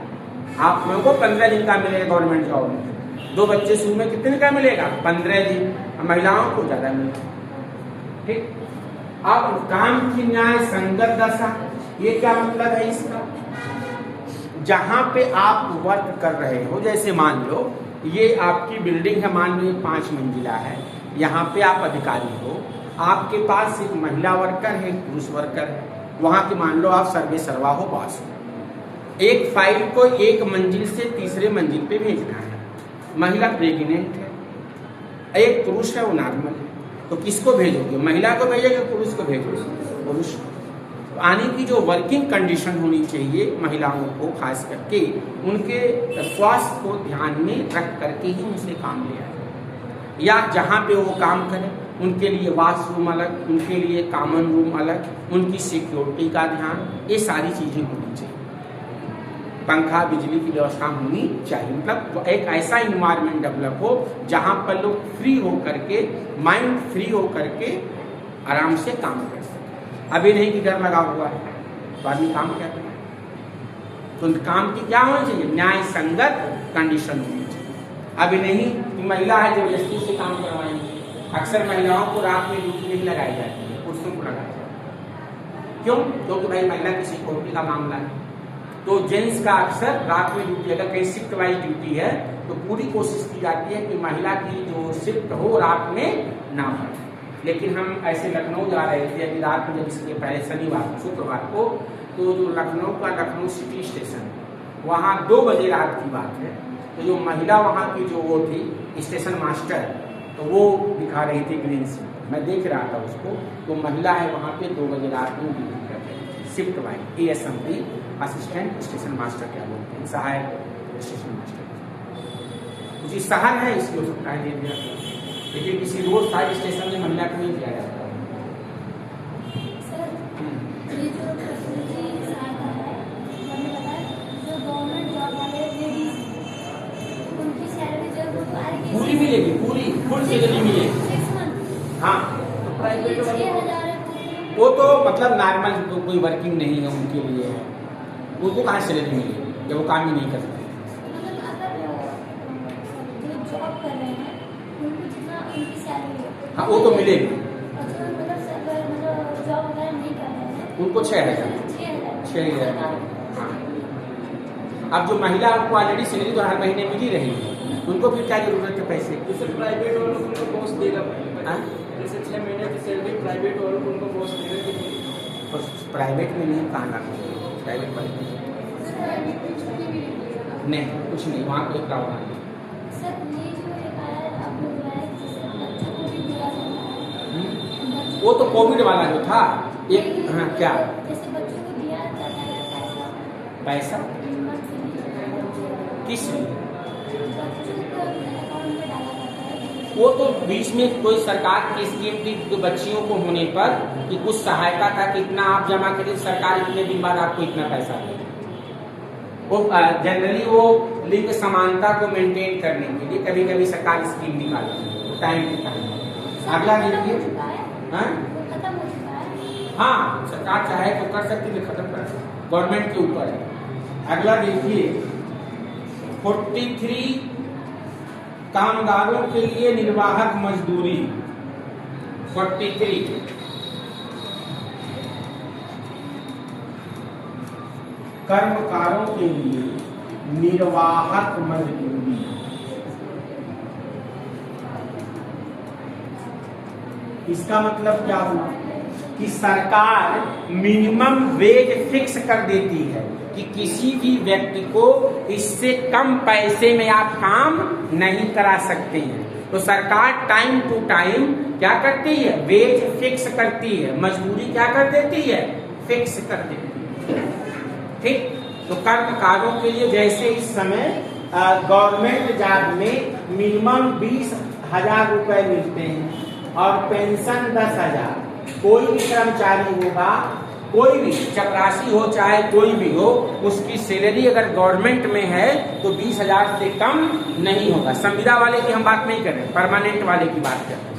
आप लोगों को 15 दिन का मिलेगा गवर्नमेंट जॉब में। 2 बच्चे शुरू में कितने का मिलेगा, 15 दिन। महिलाओं को ज्यादा मिलेगा। ठीक, अब काम की न्याय संगत दशा, ये क्या मतलब है इसका? जहां पे आप वर्क कर रहे हो, जैसे मान लो ये आपकी बिल्डिंग है, मान लो 5 मंजिला है, यहाँ पे आप अधिकारी हो, आपके पास एक महिला वर्कर है, एक पुरुष वर्कर है, वहां के मान लो आप सर्वे सर्वा हो, बॉस हो। एक फाइल को एक मंजिल से तीसरे मंजिल पे भेजना है, महिला प्रेग्नेंट है, एक पुरुष है वो नॉर्मल है, तो किसको भेजोगे, महिला को भेजोगे, पुरुष को भेजोगे, पुरुष। आने की जो वर्किंग कंडीशन होनी चाहिए महिलाओं को, खास करके उनके स्वास्थ्य को ध्यान में रख करके ही उनसे काम लिया जाए। या जहाँ पे वो काम करें उनके लिए वॉशरूम अलग, उनके लिए कॉमन रूम अलग, उनकी सिक्योरिटी का ध्यान, ये सारी चीजें होनी चाहिए। पंखा बिजली की व्यवस्था होनी चाहिए, मतलब एक ऐसा इन्वायरमेंट डेवलप हो जहाँ पर लोग फ्री हो करके, माइंड फ्री हो करके आराम से काम कर सके। अभी नहीं कि डर लगा हुआ है तो आदमी काम क्या करे, तो काम की क्या होनी चाहिए, न्याय संगत कंडीशन होनी चाहिए। अभी नहीं कि महिला है जबरदस्ती से काम करवाएंगे। अक्सर महिलाओं को रात में ड्यूटी नहीं लगाई जाती है, पुरुषों को लगाई जाती है। क्यों? क्योंकि भाई महिला की सिक्योरिटी का मामला है, तो जेंट्स का अक्सर रात में ड्यूटी, अगर कहीं शिफ्ट वाइज ड्यूटी है तो पूरी कोशिश की जाती है कि महिला की जो शिफ्ट हो रात में ना हो। लेकिन हम ऐसे लखनऊ जा रहे थे अभी रात में, जब इसके पहले शनिवार शुक्रवार को, तो जो लखनऊ का लखनऊ सिटी स्टेशन, वहाँ 2 बजे रात की बात है, तो जो महिला वहाँ की जो वो थी स्टेशन मास्टर, तो वो दिखा रही थी ग्रीन से, मैं देख रहा था उसको, तो महिला है वहाँ पे 2 बजे रात में ड्यूटी कर रही थी, shift wise, ASMP assistant station master क्या बोलते हैं, सहायक स्टेशन मास्टर। कुछ शहर है इसलिए हो सकता है दे दिया, लेकिन किसी रोड साइड स्टेशन में महिला को नहीं दिया जाता। पूरी मिलेगी, पूरी फुल सैलरी मिलेगी। हाँ, तो प्राइवेट वाले वो तो मतलब नॉर्मल, तो कोई वर्किंग नहीं है उनके लिए है, उनको कहाँ सैलरी मिलेगी जब वो काम ही नहीं कर सकते। हाँ, वो तो मिलेगी, उनको 6,000। हाँ, अब जो महिला को ऑलरेडी सैलरी तो हर महीने मिल ही रही है, उनको फिर क्या जरूरत है पैसे। जैसे प्राइवेट वालों को उनको पोस्ट देगा पहले, जैसे 6 महीने की सैलरी प्राइवेट वालों को उनको पोस्ट देगा कि नहीं? तो प्राइवेट में नहीं, कहाँ लागू, प्राइवेट वाले नहीं, कुछ नहीं, वहाँ कोई प्रावधान नहीं। वो तो कोविड वाला जो था एक, हाँ क्या पैसा किस, वो तो बीच में कोई सरकार की स्कीम थी जो बच्चियों को होने पर कि कुछ सहायता था कि इतना आप जमा करिए, सरकार इतने दिन बाद आपको इतना पैसा देगी। वो जनरली वो लिंग समानता को मेंटेन करने के लिए कभी कभी सरकार स्कीम निकालती है, टाइम टू टाइम। अगला देखिए, हाँ सरकार चाहे तो कर सकती है, खत्म कर सकती, गवर्नमेंट के ऊपर है। अगला देखिए, 43 कामगारों के लिए निर्वाहक मजदूरी, 43 कर्मकारों के लिए निर्वाहक मजदूरी। इसका मतलब क्या हुआ कि सरकार मिनिमम वेज फिक्स कर देती है कि किसी भी व्यक्ति को इससे कम पैसे में आप काम नहीं करा सकते हैं। तो सरकार टाइम टू टाइम क्या करती है, वेज फिक्स करती है, मजदूरी क्या कर देती है, फिक्स कर देती है। ठीक, तो कर्मकारों के लिए जैसे इस समय गवर्नमेंट जॉब में मिनिमम 20,000 रुपए मिलते हैं और पेंशन 10,000। कोई भी कर्मचारी होगा, कोई भी चपरासी हो चाहे कोई भी हो, उसकी सैलरी अगर गवर्नमेंट में है तो 20,000 से कम नहीं होगा। संविदा वाले की हम बात नहीं कर रहे, परमानेंट वाले की बात कर रहे हैं।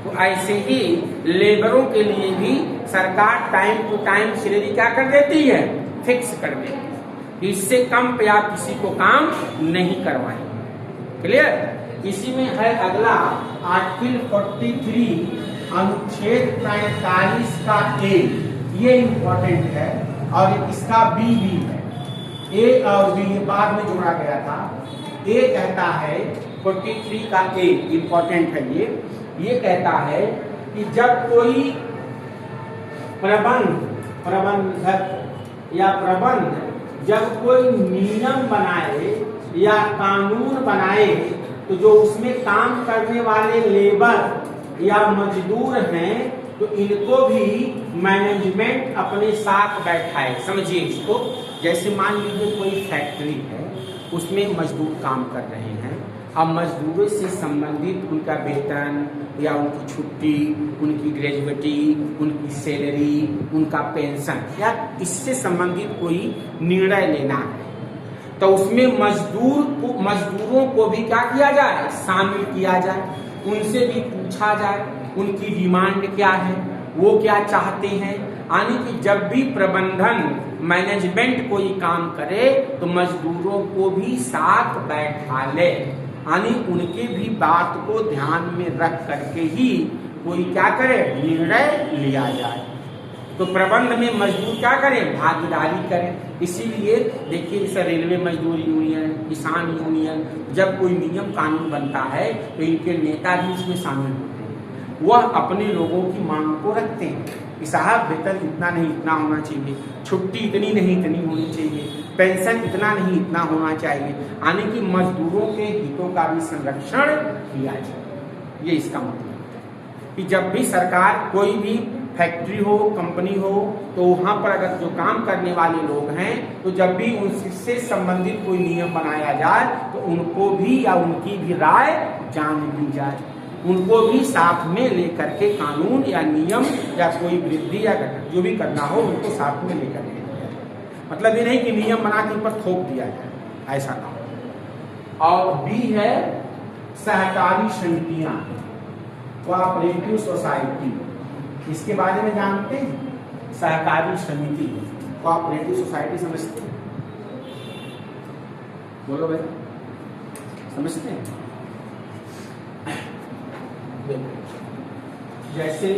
तो ऐसे ही लेबरों के लिए भी सरकार टाइम टू टाइम सैलरी क्या कर देती है, फिक्स कर देती है। इससे कम पे आप किसी को काम नहीं करवाएंगे। क्लियर? इसी में है अगला आर्टिकल 43 अनुच्छेद 45 का ए, ये इंपॉर्टेंट है और इसका बी भी है। ए और बी बाद में जोड़ा गया था। ए कहता है 43 का ए इंपॉर्टेंट है, ये कहता है कि जब कोई प्रबंधक या प्रबंध जब कोई नियम बनाए या कानून बनाए तो जो उसमें काम करने वाले लेबर या मजदूर हैं तो इनको भी मैनेजमेंट अपने साथ बैठाए। समझिए इसको, जैसे मान लीजिए कोई फैक्ट्री है, उसमें मजदूर काम कर रहे हैं। अब मजदूरों से संबंधित उनका वेतन या उनकी छुट्टी, उनकी ग्रेजुएटी, उनकी सैलरी, उनका पेंशन या इससे संबंधित कोई निर्णय लेना है तो उसमें मजदूरों को भी क्या किया जाए, शामिल किया जाए। उनसे भी पूछा जाए उनकी डिमांड क्या है, वो क्या चाहते हैं। यानी कि जब भी प्रबंधन मैनेजमेंट कोई काम करे तो मजदूरों को भी साथ बैठा ले, यानी उनके भी बात को ध्यान में रख करके ही कोई क्या करे, निर्णय लिया जाए। तो प्रबंध में मजदूर क्या करें, भागीदारी करें। इसीलिए देखिए इस रेलवे मजदूर यूनियन, किसान यूनियन, जब कोई नियम कानून बनता है तो इनके नेता भी इसमें शामिल होते हैं। वह अपने लोगों की मांग को रखते हैं कि साहब वेतन इतना नहीं इतना होना चाहिए, छुट्टी इतनी नहीं इतनी होनी चाहिए, पेंशन इतना नहीं इतना होना चाहिए, यानी कि मजदूरों के हितों का भी संरक्षण किया जाए। ये इसका मतलब है कि जब भी सरकार कोई भी फैक्ट्री हो, कंपनी हो, तो वहां पर अगर जो काम करने वाले लोग हैं तो जब भी उनसे संबंधित कोई नियम बनाया जाए तो उनको भी या उनकी भी राय जान ली जाए, उनको भी साथ में लेकर के कानून या नियम या कोई वृद्धि या घटना जो भी करना हो उनको साथ में लेकर के किया जाए। मतलब ये नहीं कि नियम बना के ऊपर थोप दिया जाए, ऐसा ना हो। और बी है सहकारी समितियां, कोऑपरेटिव सोसाइटी। इसके बारे में जानते हैं, सहकारी समिति, कोऑपरेटिव सोसाइटी समझते हैं? बोलो भाई, समझते हैं? जैसे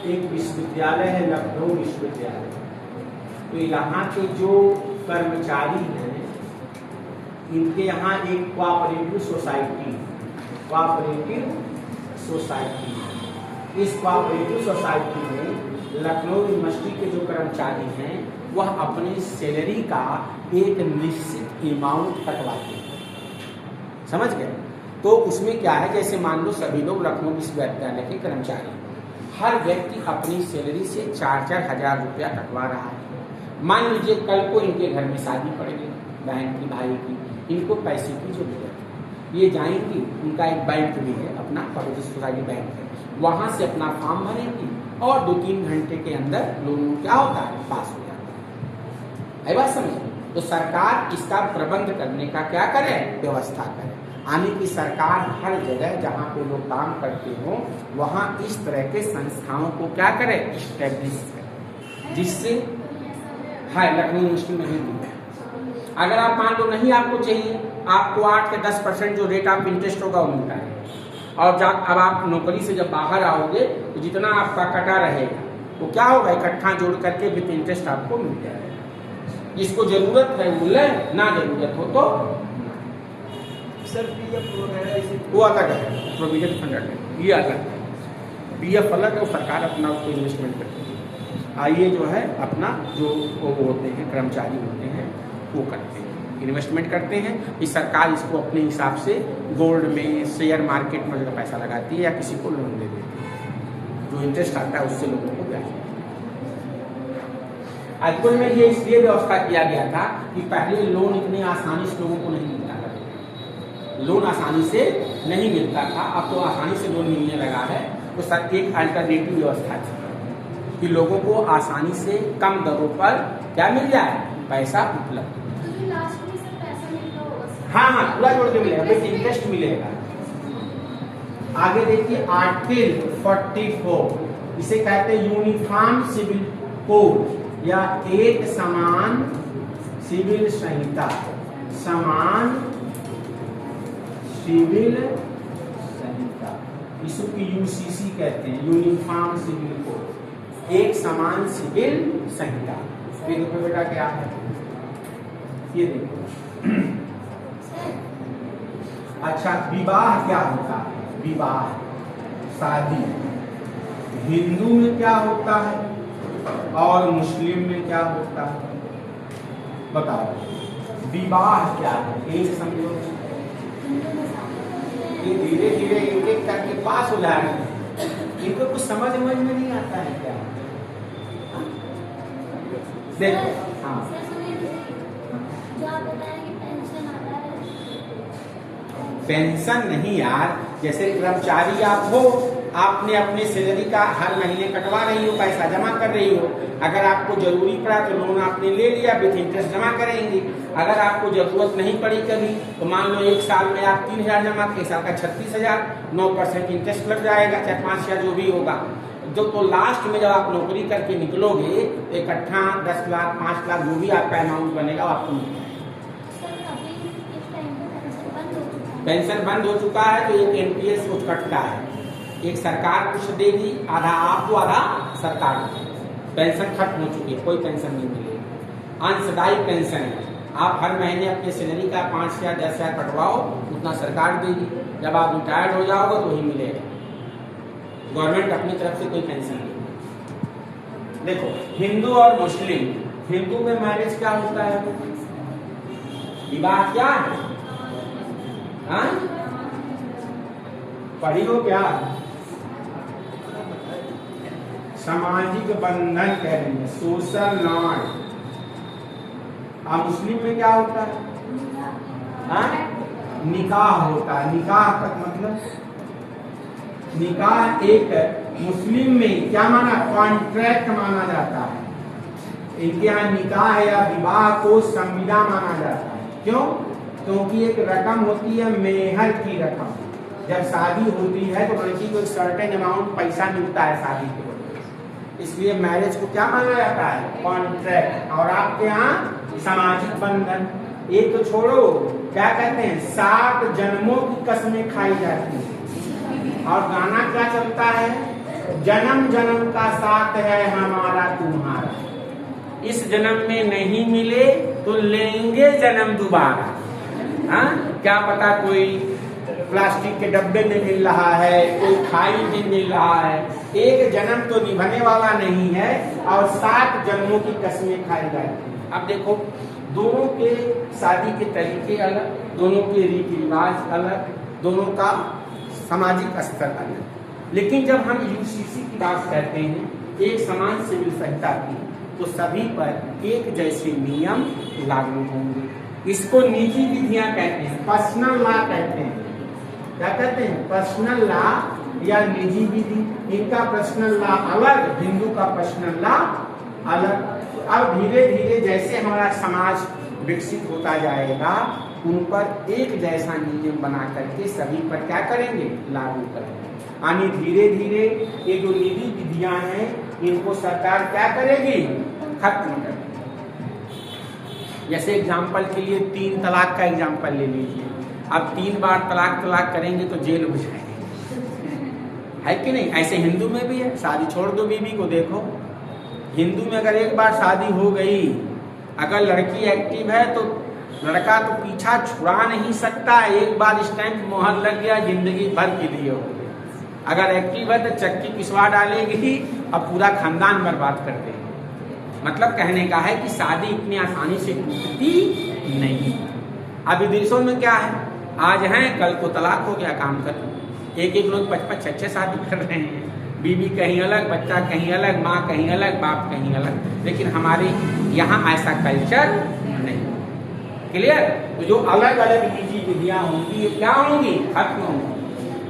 एक विश्वविद्यालय है, लखनऊ विश्वविद्यालय, तो यहाँ के जो कर्मचारी हैं इनके यहाँ एक कोऑपरेटिव सोसाइटी इस कोऑपरेटिव सोसाइटी में लखनऊ यूनिवर्सिटी के जो कर्मचारी हैं वह अपनी सैलरी का एक निश्चित अमाउंट कटवाते हैं। समझ गए? तो उसमें क्या है, जैसे मान लो सभी लोग लखनऊ विश्वविद्यालय के कर्मचारी, हर व्यक्ति अपनी सैलरी से 4-4 हजार रुपया कटवा रहा है। मान लीजिए कल को इनके घर में शादी पड़ गई, बहन की, भाई की, इनको पैसे की जरूरत है, ये जाएंगी, उनका एक बैंक भी है अपना, कोऑपरेटिव सोसाइटी बैंक है, वहां से अपना फॉर्म भरेंगी और 2-3 घंटे के अंदर लोन क्या होता है, पास हो जाता है। बात समझ? तो सरकार इसका प्रबंध करने का क्या करे, व्यवस्था करे, यानी कि सरकार हर जगह जहाँ पे लोग काम करते हो वहाँ इस तरह के संस्थाओं को क्या करे, इस्टेब्लिश करे, जिससे लखनऊ यूनिवर्सिटी में ही है। अगर आप मान लो नहीं आपको चाहिए, आपको 8 से 10% जो रेट ऑफ इंटरेस्ट होगा वो मिलता है, और अब आप नौकरी से जब बाहर आओगे तो जितना आपका कटा रहेगा वो क्या होगा, इकट्ठा जोड़ करके विद इंटरेस्ट आपको मिल जाएगा। जिसको जरूरत है वो ले, ना जरूरत हो तो सर पीएफ वगैरह वो अलग है, प्रोविडेंट फंड अलग, ये अलग है। पीएफ अलग है, वो सरकार अपना उसको इन्वेस्टमेंट करती है। ये जो है अपना जो वो होते हैं कर्मचारी होते हैं वो करते हैं, इन्वेस्टमेंट करते हैं। इस सरकार इसको अपने हिसाब से गोल्ड में, शेयर मार्केट में अगर पैसा लगाती है या किसी को लोन दे देती है, जो इंटरेस्ट आता है उससे लोगों को ब्याज। अकुल में ये इसलिए व्यवस्था किया गया था कि पहले लोन इतनी आसानी से लोगों को नहीं मिलता था, लोन आसानी से नहीं मिलता था, अब तो आसानी से लोन मिलने लगा है। तो सर एक अल्टरनेटिव व्यवस्था थी कि लोगों को आसानी से कम दरों पर क्या मिल जाए, पैसा उपलब्ध। हाँ हाँ, पूरा जोड़ के मिलेगा, विद इंटरेस्ट मिलेगा। आगे देखिए आर्टिकल 44, इसे कहते हैं यूनिफॉर्म सिविल कोड या एक समान सिविल संहिता, समान सिविल संहिता, इसको यूसीसी कहते हैं, यूनिफॉर्म सिविल कोड, एक समान सिविल संहिता। ये देखो बेटा क्या है, ये देखो। अच्छा, विवाह क्या होता है? विवाह, शादी, हिंदू में क्या होता है और मुस्लिम में क्या होता है? बताओ, विवाह क्या है? एक समझो, ये धीरे धीरे एक एक करके पास हो जा रहे हैं, इनको कुछ समझ में नहीं आता है क्या? देखो, हाँ, पेंशन नहीं यार, जैसे कर्मचारी आप हो, आपने अपने सैलरी का हर महीने कटवा रही हो, पैसा जमा कर रही हो, अगर आपको जरूरी पड़ा तो लोन आपने ले लिया, विथ इंटरेस्ट जमा करेंगे। अगर आपको जरूरत नहीं पड़ी कभी तो मान लो एक साल में आप 3,000 जमा, एक साल का 36,000, 9% इंटरेस्ट लग जाएगा, चाहे 5,000 जो भी होगा। तो लास्ट में जब आप नौकरी करके निकलोगे तो इकट्ठा 10 लाख 5 लाख जो भी आपका अमाउंट बनेगा आपको मिलेगा। पेंशन बंद हो चुका है तो एक एनपीएस कुछ कटता है, एक सरकार कुछ देगी, आधा आपको आधा सरकार को। पेंशन खत्म हो चुकी है, कोई पेंशन नहीं मिलेगी, अंशदायी पेंशन है। आप हर महीने अपने सैलरी का 5,000 10,000 कटवाओ, उतना सरकार देगी, जब आप रिटायर्ड हो जाओगे तो ही मिलेगा, गवर्नमेंट अपनी तरफ से कोई पेंशन नहीं। देखो, हिंदू और मुस्लिम, हिंदू में मैरिज क्या होता है, विवाह क्या है? हाँ, पढ़ी हो क्या? सामाजिक बंधन कह रही है, सोशल नॉट। और मुस्लिम में क्या होता है? हाँ, निकाह होता है। निकाह का मतलब, निकाह एक मुस्लिम में क्या माना, कॉन्ट्रैक्ट माना जाता है। इनके यहाँ निकाह या विवाह को संविदा माना जाता है। क्यों? क्योंकि एक रकम होती है मेहर की रकम, जब शादी होती है तो लड़की को एक सर्टेन अमाउंट पैसा मिलता है शादी के वक्त, इसलिए मैरिज को क्या माना जाता है, कॉन्ट्रैक्ट। और आपके यहाँ सामाजिक बंधन, एक तो छोड़ो, क्या कहते हैं, 7 जन्मों की कसमें खाई जाती है। और गाना क्या चलता है, जन्म जन्म का साथ है हमारा तुम्हारा, इस जन्म में नहीं मिले तो लेंगे जन्म दोबारा। हाँ, क्या पता कोई प्लास्टिक के डब्बे में मिल रहा है, कोई खाई में मिल रहा है, एक जन्म तो निभाने वाला नहीं है और 7 जन्मों की कसमें खाई जाती है। अब देखो, दोनों के शादी के तरीके अलग, दोनों के रीति रिवाज अलग, दोनों का सामाजिक स्तर अलग। लेकिन जब हम यूसीसी की बात करते हैं, एक समान सिविल संहिता की, तो सभी पर एक जैसे नियम लागू होंगे। इसको निजी विधियां कहते हैं, पर्सनल लॉ कहते हैं। क्या कहते हैं, पर्सनल लॉ या निजी विधि। इनका पर्सनल लॉ अलग, हिंदू का पर्सनल लॉ अलग। अब धीरे धीरे जैसे हमारा समाज विकसित होता जाएगा, उन पर एक जैसा नियम बना करके सभी पर क्या करेंगे, लागू करेंगे। यानी धीरे धीरे ये जो निजी विधियां हैं, इनको सरकार क्या करेगी, खत्म करेगी। जैसे एग्जाम्पल के लिए 3 तलाक का एग्जाम्पल ले लीजिए। अब 3 बार तलाक करेंगे तो जेल हो जाएगी, है कि नहीं? ऐसे हिंदू में भी है, शादी छोड़ दो बीवी को, देखो हिंदू में अगर एक बार शादी हो गई, अगर लड़की एक्टिव है तो लड़का तो पीछा छुड़ा नहीं सकता, एक बार स्टैंप मोहर लग गया, जिंदगी भर के लिए हो गया। अगर एक्टिव है तो चक्की पिसवा डालेगी और पूरा खानदान बर्बाद कर देगी। मतलब कहने का है कि शादी इतनी आसानी से टूटती नहीं। अब विदेशों में क्या है, आज हैं कल को तलाक हो गया, काम खत्म। एक लोग 5-5 6-6 शादी कर रहे हैं। बीवी कहीं अलग, बच्चा कहीं अलग, माँ कहीं अलग, बाप कहीं अलग। लेकिन हमारे यहाँ ऐसा कल्चर नहीं। क्लियर? तो जो अलग अलग निजी विधियां होंगी ये क्या होंगी? खत्म होंगी।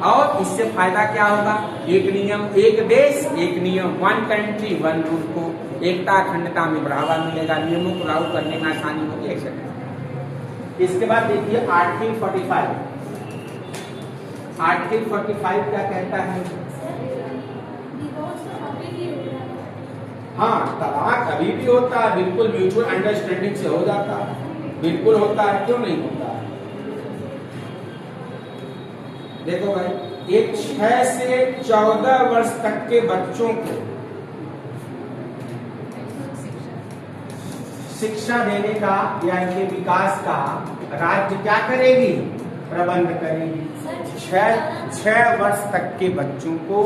और इससे फायदा क्या होगा? एक नियम एक देश एक नियम, वन कंट्री वन रूल को एकता अखंडता में बढ़ावा मिलेगा, नियमों को लागू करने में आसानी होगी, एक्सेट्रा। इसके बाद देखिए आर्टिकल 45। आर्टिकल 45 क्या कहता है? हाँ, तलाक अभी भी होता है, बिल्कुल म्यूचुअल अंडरस्टैंडिंग से हो जाता है, बिल्कुल होता है, क्यों नहीं होता है? देखो भाई, ये 6 से 14 वर्ष तक के बच्चों को शिक्षा देने का या इनके विकास का राज्य क्या करेगी? प्रबंध करेगी। 6 वर्ष तक के बच्चों को,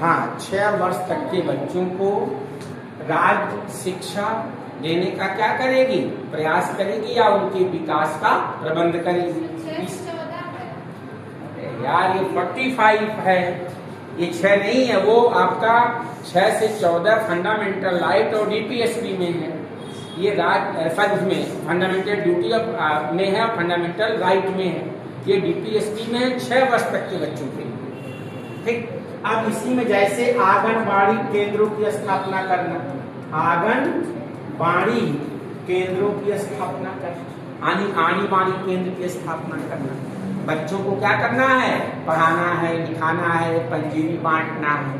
हाँ 6 वर्ष तक के बच्चों को राज्य शिक्षा देने का क्या करेगी? प्रयास करेगी या उनके विकास का प्रबंध करेगी। यार ये 45 है, ये 6 नहीं है, वो आपका 6 से 14 फंडामेंटल राइट और डीपीएसपी में है। ये में फंडामेंटल ड्यूटी में है, फंडामेंटल राइट में है। ये डीपीएसपी में है 6 वर्ष तक के बच्चों के लिए। ठीक, अब इसी में जैसे आंगनबाड़ी केंद्रों की स्थापना करना, आंगनबाड़ी केंद्रों की स्थापना करना, आंगनबाड़ी केंद्र की स्थापना करना, बच्चों को क्या करना है? पढ़ाना है, लिखाना है, पंजीरी बांटना है,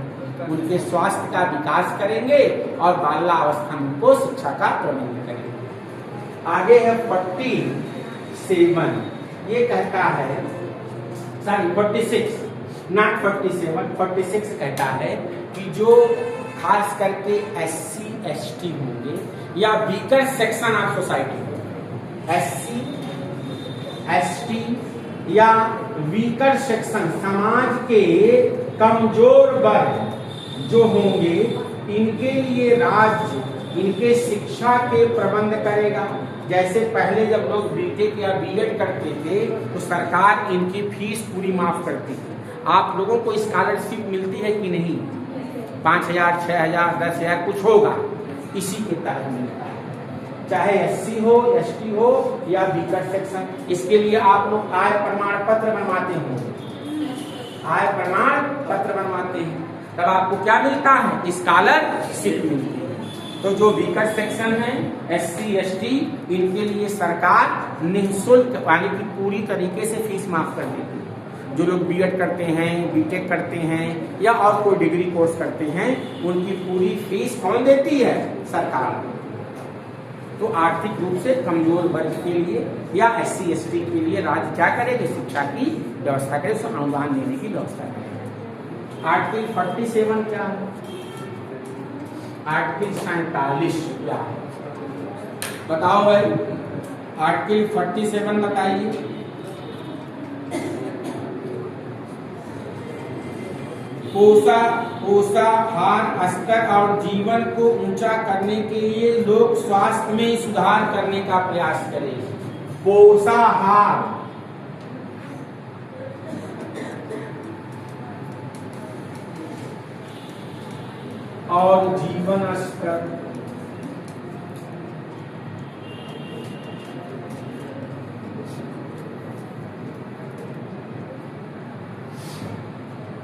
उनके स्वास्थ्य का विकास करेंगे और बाल्यावस्था में उनको शिक्षा का प्रबंध करेंगे। आगे है 47, ये कहता है, सॉरी 46 नॉट 47, 46 कहता है कि जो खास करके SC ST होंगे या weaker section of society, SC ST या वीकर सेक्शन, समाज के कमजोर वर्ग जो होंगे, इनके लिए राज्य इनके शिक्षा के प्रबंध करेगा। जैसे पहले जब लोग बीटेक या बीएड करते थे तो सरकार इनकी फीस पूरी माफ करती थी। आप लोगों को स्कॉलरशिप मिलती है कि नहीं? 5,000 6,000 10,000 कुछ होगा, इसी के तहत मिलता है, चाहे SC हो ST हो या वीकर सेक्शन। इसके लिए आप लोग आय प्रमाण पत्र बनवाते हो, आय प्रमाण पत्र बनवाते हैं, तब आपको क्या मिलता है? स्कॉलरशिप मिलती है। तो जो वीकर सेक्शन है SC ST, इनके लिए सरकार निःशुल्क यानी कि पूरी तरीके से फीस माफ कर देती है। जो लोग बीएड करते हैं, बीटेक करते हैं या और कोई डिग्री कोर्स करते हैं, उनकी पूरी फीस कौन देती है? सरकार। तो आर्थिक रूप से कमजोर वर्ग के लिए या SC ST के लिए राज्य क्या करेगी? शिक्षा की व्यवस्था करे, उसको अनुदान देने की व्यवस्था करेगी। आर्टिकल 47 क्या है? आर्टिकल 47 क्या है? बताओ भाई, आर्टिकल 47 बताइए। पोषाहार स्तर और जीवन को ऊंचा करने के लिए लोक स्वास्थ्य में सुधार करने का प्रयास करें। पोषाहार और जीवन स्तर,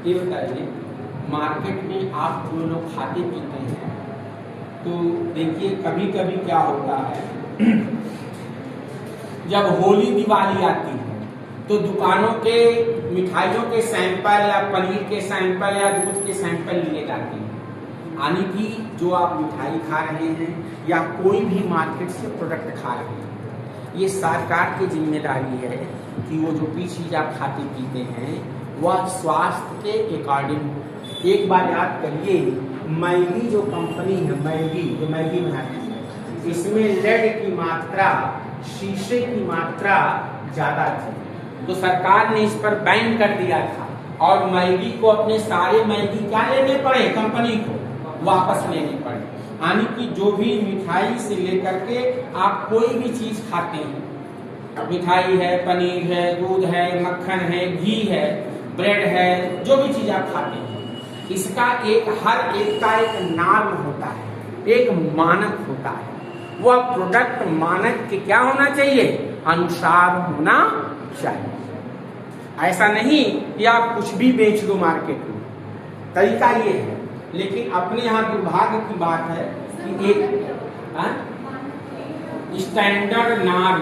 ये बताइए, मार्केट में आप जो लोग खाते पीते हैं, तो देखिए कभी कभी क्या होता है, जब होली दिवाली आती है तो दुकानों के मिठाइयों के सैंपल या पनीर के सैंपल या दूध के सैंपल लिए जाते हैं। यानी कि जो आप मिठाई खा रहे हैं या कोई भी मार्केट से प्रोडक्ट खा रहे हैं, ये सरकार की जिम्मेदारी है कि वो जो भी चीज आप खाते पीते हैं वह स्वास्थ्य के अकॉर्डिंग। एक बार याद करिए, मैगी जो कंपनी है, मैगी जो मैगी बनाती है, इसमें लेड की मात्रा, शीशे की मात्रा ज्यादा थी, तो सरकार ने इस पर बैन कर दिया था और मैगी को अपने सारे मैगी क्या लेने पड़े? कंपनी को वापस लेने पड़े। यानी कि जो भी मिठाई से लेकर के आप कोई भी चीज खाते हैं, मिठाई है, पनीर है, दूध है, मक्खन है, घी है, ब्रेड है, जो भी चीज आप खाते हैं, इसका हर एक का एक नॉर्म होता है, एक मानक होता है। वह प्रोडक्ट मानक के क्या होना चाहिए, अनुसार होना चाहिए। ऐसा नहीं कि आप कुछ भी बेच दो मार्केट में, तरीका ये है। लेकिन अपने यहाँ दुर्भाग्य की बात है कि एक स्टैंडर्ड नॉर्म,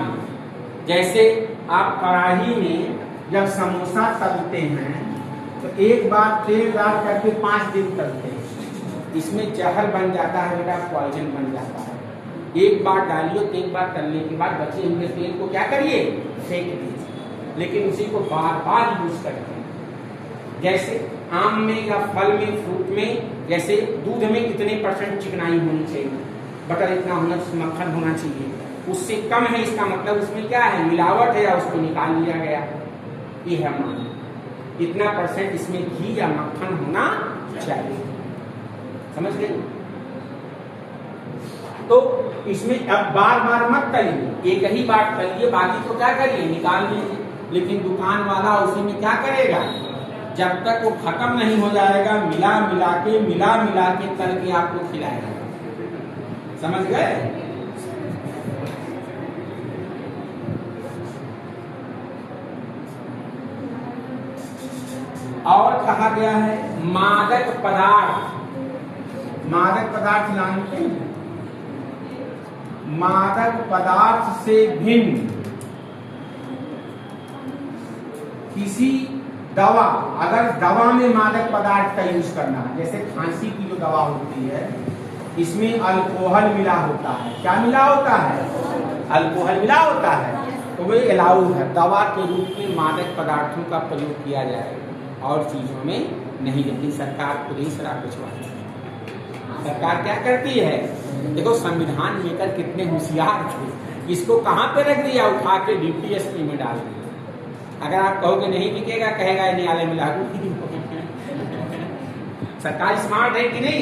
जैसे आप कढ़ाई में जब समोसा तलते हैं तो एक बार तेल डाल करके 5 दिन तलते हैं, इसमें जहर बन जाता है बेटा, पॉइजन बन जाता है। एक बार डालिए तो एक बार तलने के बाद बचे हुए तेल को क्या करिए, फेंक दीजिए। लेकिन उसी को बार बार यूज करते हैं। जैसे आम में या फल में, फ्रूट में, जैसे दूध में कितने % चिकनाई होनी चाहिए, बटर इतना होना, मक्खन होना चाहिए, उससे कम है इसका मतलब उसमें क्या है, मिलावट है या उसको निकाल लिया गया, ये है मान। इतना % इसमें घी या मक्खन होना चाहिए, समझ गए। तो इसमें अब बार बार मत तलिए, एक ही बार तलिए, बाकी तो क्या करिए, निकाल लीजिए। लेकिन दुकान वाला उसी में क्या करेगा, जब तक वो खत्म नहीं हो जाएगा मिला मिला के तल के आपको खिलाएगा, समझ गए। और कहा गया है मादक पदार्थ, मादक पदार्थ जानते हैं, मादक पदार्थ से भिन्न किसी दवा, अगर दवा में मादक पदार्थ का यूज करना है, जैसे खांसी की जो दवा होती है इसमें अल्कोहल मिला होता है, क्या मिला होता है, अल्कोहल मिला होता है, तो वे अलाउ है, दवा के रूप में मादक पदार्थों का प्रयोग किया जाए और चीजों में नहीं। लेकिन सरकार खुद ही शराब बेचवाती है। सरकार क्या करती है, देखो संविधान लेकर कितने होशियार थे, इसको कहां पे रख दिया, उठा के DPSP में डाल दिया। अगर आप कहोगे नहीं बिकेगा, कहेगा न्यायालय में लागू। सरकार स्मार्ट है कि नहीं,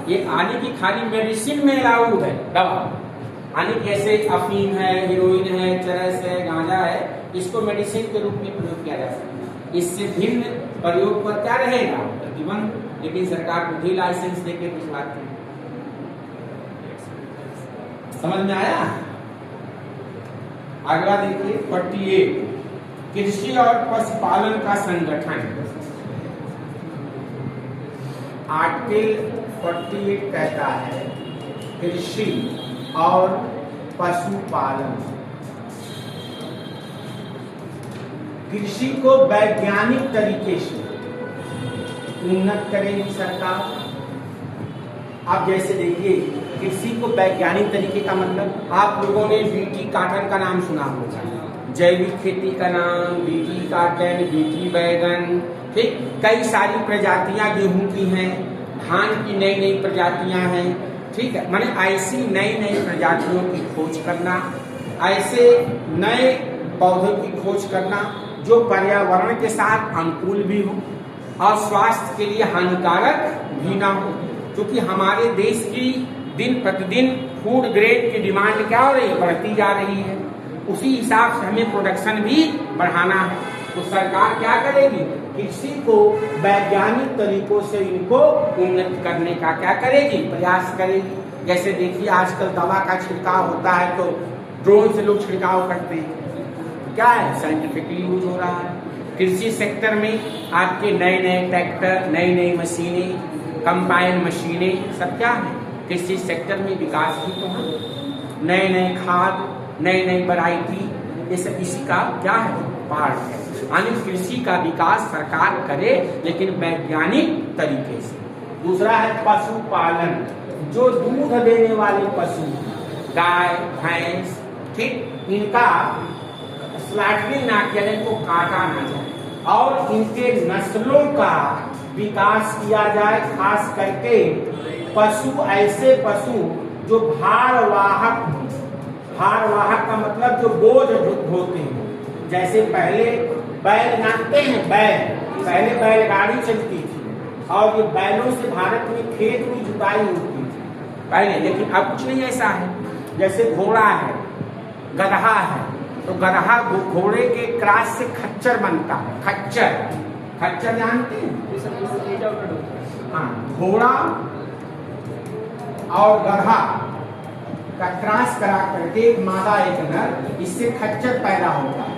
ये आने की खाली मेडिसिन में लागू है दवा, आने जैसे अफीम है, हीरोइन है, चरस है, गांजा है, इसको मेडिसिन के रूप में प्रयोग किया जा सकता है। इससे भिन्न प्रयोग पर क्या रहेगा, प्रतिबंध। लेकिन सरकार खुद ही लाइसेंस देके भिजवाती है। समझ में आया। अगला देखिए 48, कृषि और पशुपालन का संगठन। आर्टिकल 48 कहता है कृषि और पशुपालन, कृषि को वैज्ञानिक तरीके से उन्नत करेगी सरकार। आप जैसे देखिए कृषि को वैज्ञानिक तरीके का मतलब, आप लोगों ने बीटी काटन का नाम सुना होगा, जैविक खेती का नाम बीटी काटन, बीटी बैगन, ठीक, कई सारी प्रजातियां गेहूं की हैं, धान की नई नई प्रजातियां हैं, ठीक है। माने ऐसी नई नई प्रजातियों की खोज करना, ऐसे नए पौधों की खोज करना जो पर्यावरण के साथ अनुकूल भी हो और स्वास्थ्य के लिए हानिकारक भी ना हो, क्योंकि हमारे देश की दिन प्रतिदिन फूड ग्रेड की डिमांड क्या हो रही है, बढ़ती जा रही है। उसी हिसाब से हमें प्रोडक्शन भी बढ़ाना है। तो सरकार क्या करेगी, कृषि को वैज्ञानिक तरीकों से इनको उन्नत करने का क्या करेगी, प्रयास करेगी। जैसे देखिए आजकल दवा का छिड़काव होता है तो ड्रोन से लोग छिड़काव करते हैं, क्या है, साइंटिफिकली यूज हो रहा है। कृषि सेक्टर में आपके नए नए ट्रैक्टर, नई नई मशीनें, कंबाइन मशीनें, सब क्या है, कृषि सेक्टर में विकास भी तो है। नए नए खाद, नई नई वैरायटी, ये सब इसी का क्या है, पार्ट है। यानी कृषि का विकास सरकार करे लेकिन वैज्ञानिक तरीके से। दूसरा है पशुपालन, जो दूध देने वाले पशु, गाय, भैंस, ठीक, इनका स्लॉटरिंग ना किया जाए, इनको काटा ना जाए और इनके नस्लों का विकास किया जाए। खास करके पशु, ऐसे पशु जो भारवाहक, भारवाहक का मतलब जो बोझ ढोते हैं। जैसे पहले बैल जानते हैं, बैल, पहले बैलगाड़ी चलती थी और ये बैलों से भारत में खेत की जुताई होती थी पहले, लेकिन अब कुछ नहीं ऐसा है। जैसे घोड़ा है, गधा है, तो गधा घोड़े के क्रॉस से खच्चर बनता है। खच्चर, खच्चर जानते हैं, हाँ, घोड़ा और गधा का क्रॉस करा करके एक मादा एक नर, इससे खच्चर पैदा होता है।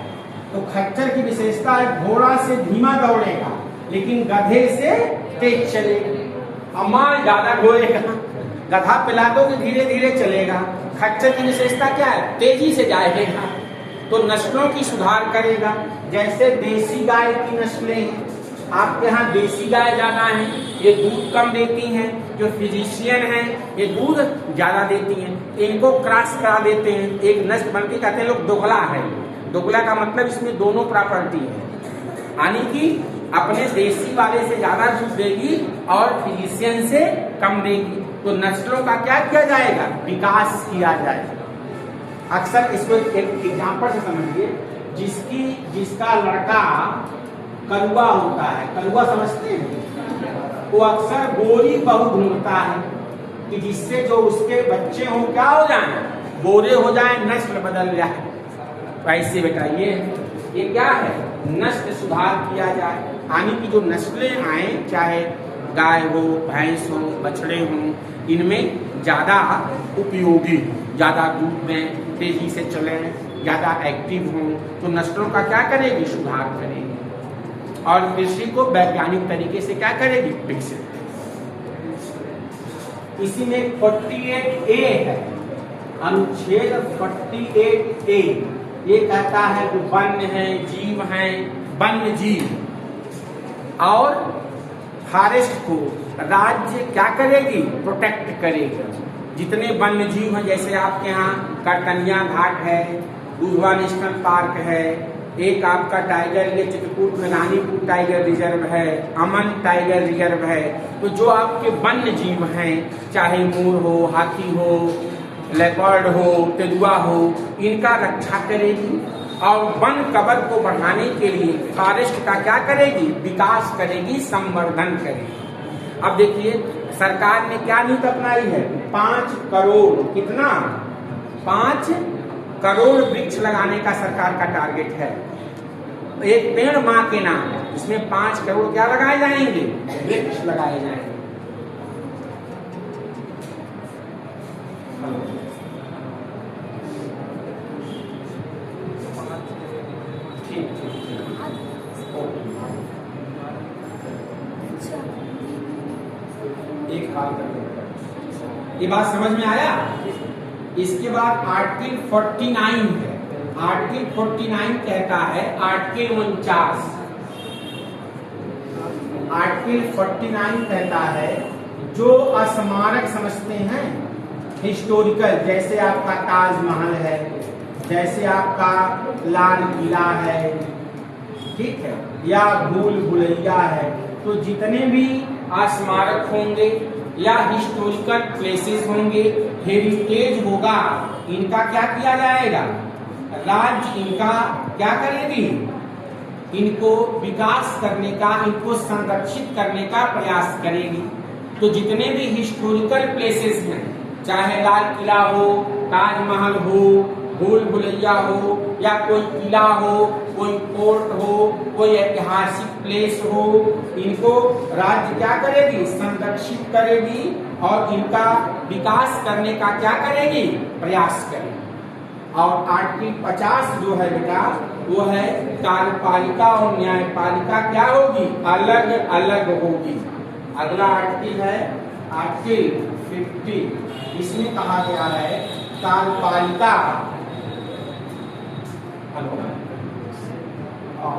तो खच्चर की विशेषता है घोड़ा से धीमा दौड़ेगा लेकिन गधे से तेज चलेगा। और माल ज्यादा ढोएगा, गधा पिला दो कि धीरे धीरे चलेगा। खच्चर की विशेषता क्या है? तेजी से जाएगा। तो नस्लों की सुधार करेगा। जैसे देसी गाय की नस्लें हैं, आपके यहाँ देसी गाय ज्यादा है, ये दूध कम देती हैं। जो फिजिशियन हैं ये दूध ज्यादा देती हैं, इनको क्रॉस करा देते हैं, एक नस्ल बनती, कहते हैं लोग दोगला है। दोगला का मतलब इसमें दोनों प्रॉपर्टी है, यानी कि अपने देसी वाले से ज्यादा दूध देगी और फिजिशियन से कम देगी। तो नस्लों का क्या किया जाएगा? विकास किया जाएगा। अक्सर इसको एक एग्जाम्पल से समझिए, जिसका लड़का कलुआ होता है, कलुआ समझते हैं, वो अक्सर गोरी बहू ढूंढता है कि जिससे जो उसके बच्चे हों क्या हो जाए, गोरे हो जाए, नस्ल बदल जाए। ऐसे बेटा ये क्या है? नस्ल सुधार किया जाए, यानी कि जो नस्लें आए, चाहे गाय हो, भैंस हो, बछड़े हों, इनमें ज्यादा उपयोगी, ज्यादा दूध दें, तेजी से चलें, ज्यादा एक्टिव हों, तो नस्लों का क्या करेगी? सुधार करेगी और कृषि को वैज्ञानिक तरीके से क्या करेगी? विकसित। इसी में 48A है, अनुच्छेद 48A, ये कहता है कि वन्य है, जीव है, वन्य जीव और फॉरेस्ट को राज्य क्या करेगी? प्रोटेक्ट करेगी। जितने वन्य जीव हैं, जैसे आपके यहाँ करकनिया घाट है, दुधवा नेशनल पार्क है, एक आपका टाइगर ये चित्रकूट में रानीपुर टाइगर रिजर्व है, अमन टाइगर रिजर्व है। तो जो आपके वन्य जीव हैं, चाहे मोर हो, हाथी हो, लेपर्ड हो, तेंदुआ हो, इनका रक्षा करेगी और वन कवर को बढ़ाने के लिए फॉरेस्ट का क्या करेगी? विकास करेगी, संवर्धन करेगी। अब देखिए सरकार ने क्या नीति अपनाई है? 5 करोड़, कितना? 5 करोड़ वृक्ष लगाने का सरकार का टारगेट है। एक पेड़ माँ के नाम, इसमें 5 करोड़ क्या लगाए जाएंगे? वृक्ष लगाए जाएंगे। एक बात ये बात समझ में आया? इसके बाद आर्टिकल 49 है। आर्टिकल 49 कहता है, आर्टिकल 49, आर्टिकल 49 कहता है जो स्मारक समझते हैं हिस्टोरिकल, जैसे आपका ताजमहल है, जैसे आपका लाल किला है, ठीक है, या भूल भुलैया है, तो जितने भी स्मारक होंगे या हिस्टोरिकल प्लेसेस होंगे, हेरिटेज होगा, इनका क्या किया जाएगा? राज्य इनका क्या करेगी? इनको विकास करने का, इनको संरक्षित करने का प्रयास करेगी। तो जितने भी हिस्टोरिकल प्लेसेस हैं, चाहे लाल किला हो, ताजमहल हो, भूल भुलैया हो, या कोई किला हो, कोई कोर्ट हो, कोई ऐतिहासिक प्लेस हो, इनको राज्य क्या करेगी? संरक्षित करेगी और इनका विकास करने का क्या करेगी? प्रयास करेगी। और आर्टिकल 50 जो है बेटा, वो है कार्यपालिका और न्यायपालिका क्या होगी? अलग अलग होगी। अगला आर्टिकल है आर्टिकल 50, इसमें कहा गया है कार्यपालिका, हेलो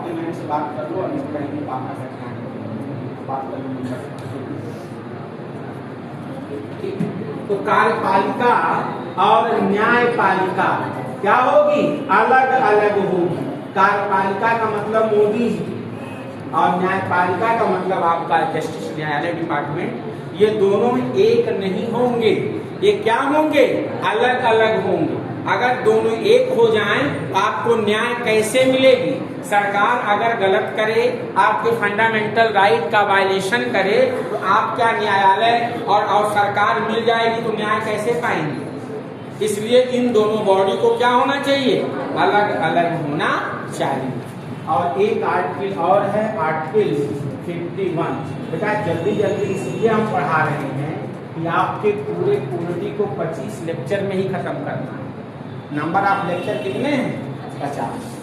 मैंने से बात कर लो और बात कर लो। तो कार्यपालिका और न्यायपालिका क्या होगी? अलग अलग होगी। कार्यपालिका का मतलब मोदी जी और न्यायपालिका का मतलब आपका जस्टिस न्यायालय डिपार्टमेंट, ये दोनों एक नहीं होंगे। ये क्या होंगे? अलग अलग होंगे। अगर दोनों एक हो जाएं, आपको न्याय कैसे मिलेगी? सरकार अगर गलत करे, आपके फंडामेंटल राइट का वायलेशन करे, तो आप क्या न्यायालय और सरकार मिल जाएगी तो न्याय कैसे पाएंगे? इसलिए इन दोनों बॉडी को क्या होना चाहिए? अलग अलग होना चाहिए। और एक आर्टिकल और है, आर्टिकल 51। बेटा जल्दी जल्दी इसलिए हम पढ़ा रहे हैं कि आपके पूरे पूर्णति को 25 लेक्चर में ही खत्म करना है। नंबर ऑफ लेक्चर कितने हैं? 50।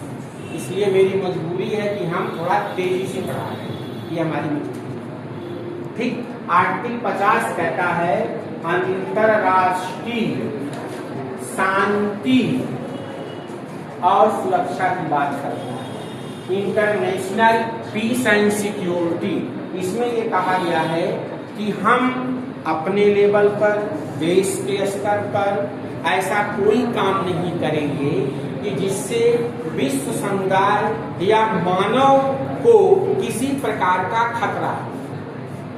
इसलिए मेरी मजबूरी है कि हम थोड़ा तेजी से पढ़ा रहे हैं, ये हमारी मजबूरी। ठीक, आर्टिकल 50 कहता है अंतरराष्ट्रीय शांति और सुरक्षा की बात करता है, इंटरनेशनल पीस एंड सिक्योरिटी। इसमें ये कहा गया है कि हम अपने लेवल पर, देश के स्तर पर ऐसा कोई काम नहीं करेंगे कि जिससे विश्व समुदाय या मानव को किसी प्रकार का खतरा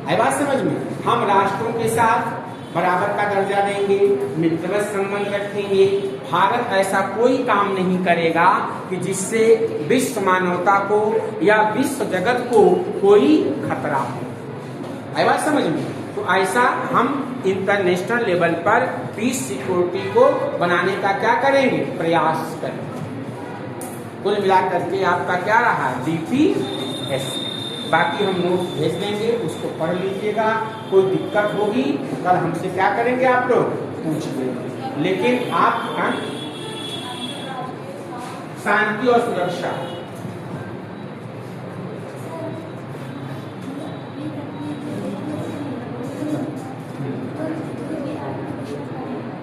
है। बात समझ में? हम राष्ट्रों के साथ बराबर का दर्जा देंगे, मित्रवत संबंध रखेंगे। भारत ऐसा कोई काम नहीं करेगा कि जिससे विश्व मानवता को या विश्व जगत को कोई खतरा हो। है बात समझ में? तो ऐसा हम इंटरनेशनल लेवल पर पीस सिक्योरिटी को बनाने का क्या करेंगे? प्रयास करेंगे। कुल मिलाकर के आपका क्या रहा? DPS। बाकी हम नोट भेज देंगे, उसको पढ़ लीजिएगा। कोई दिक्कत होगी तो कल हमसे क्या करेंगे? आप लोग पूछ लेंगे। लेकिन आप शांति और सुरक्षा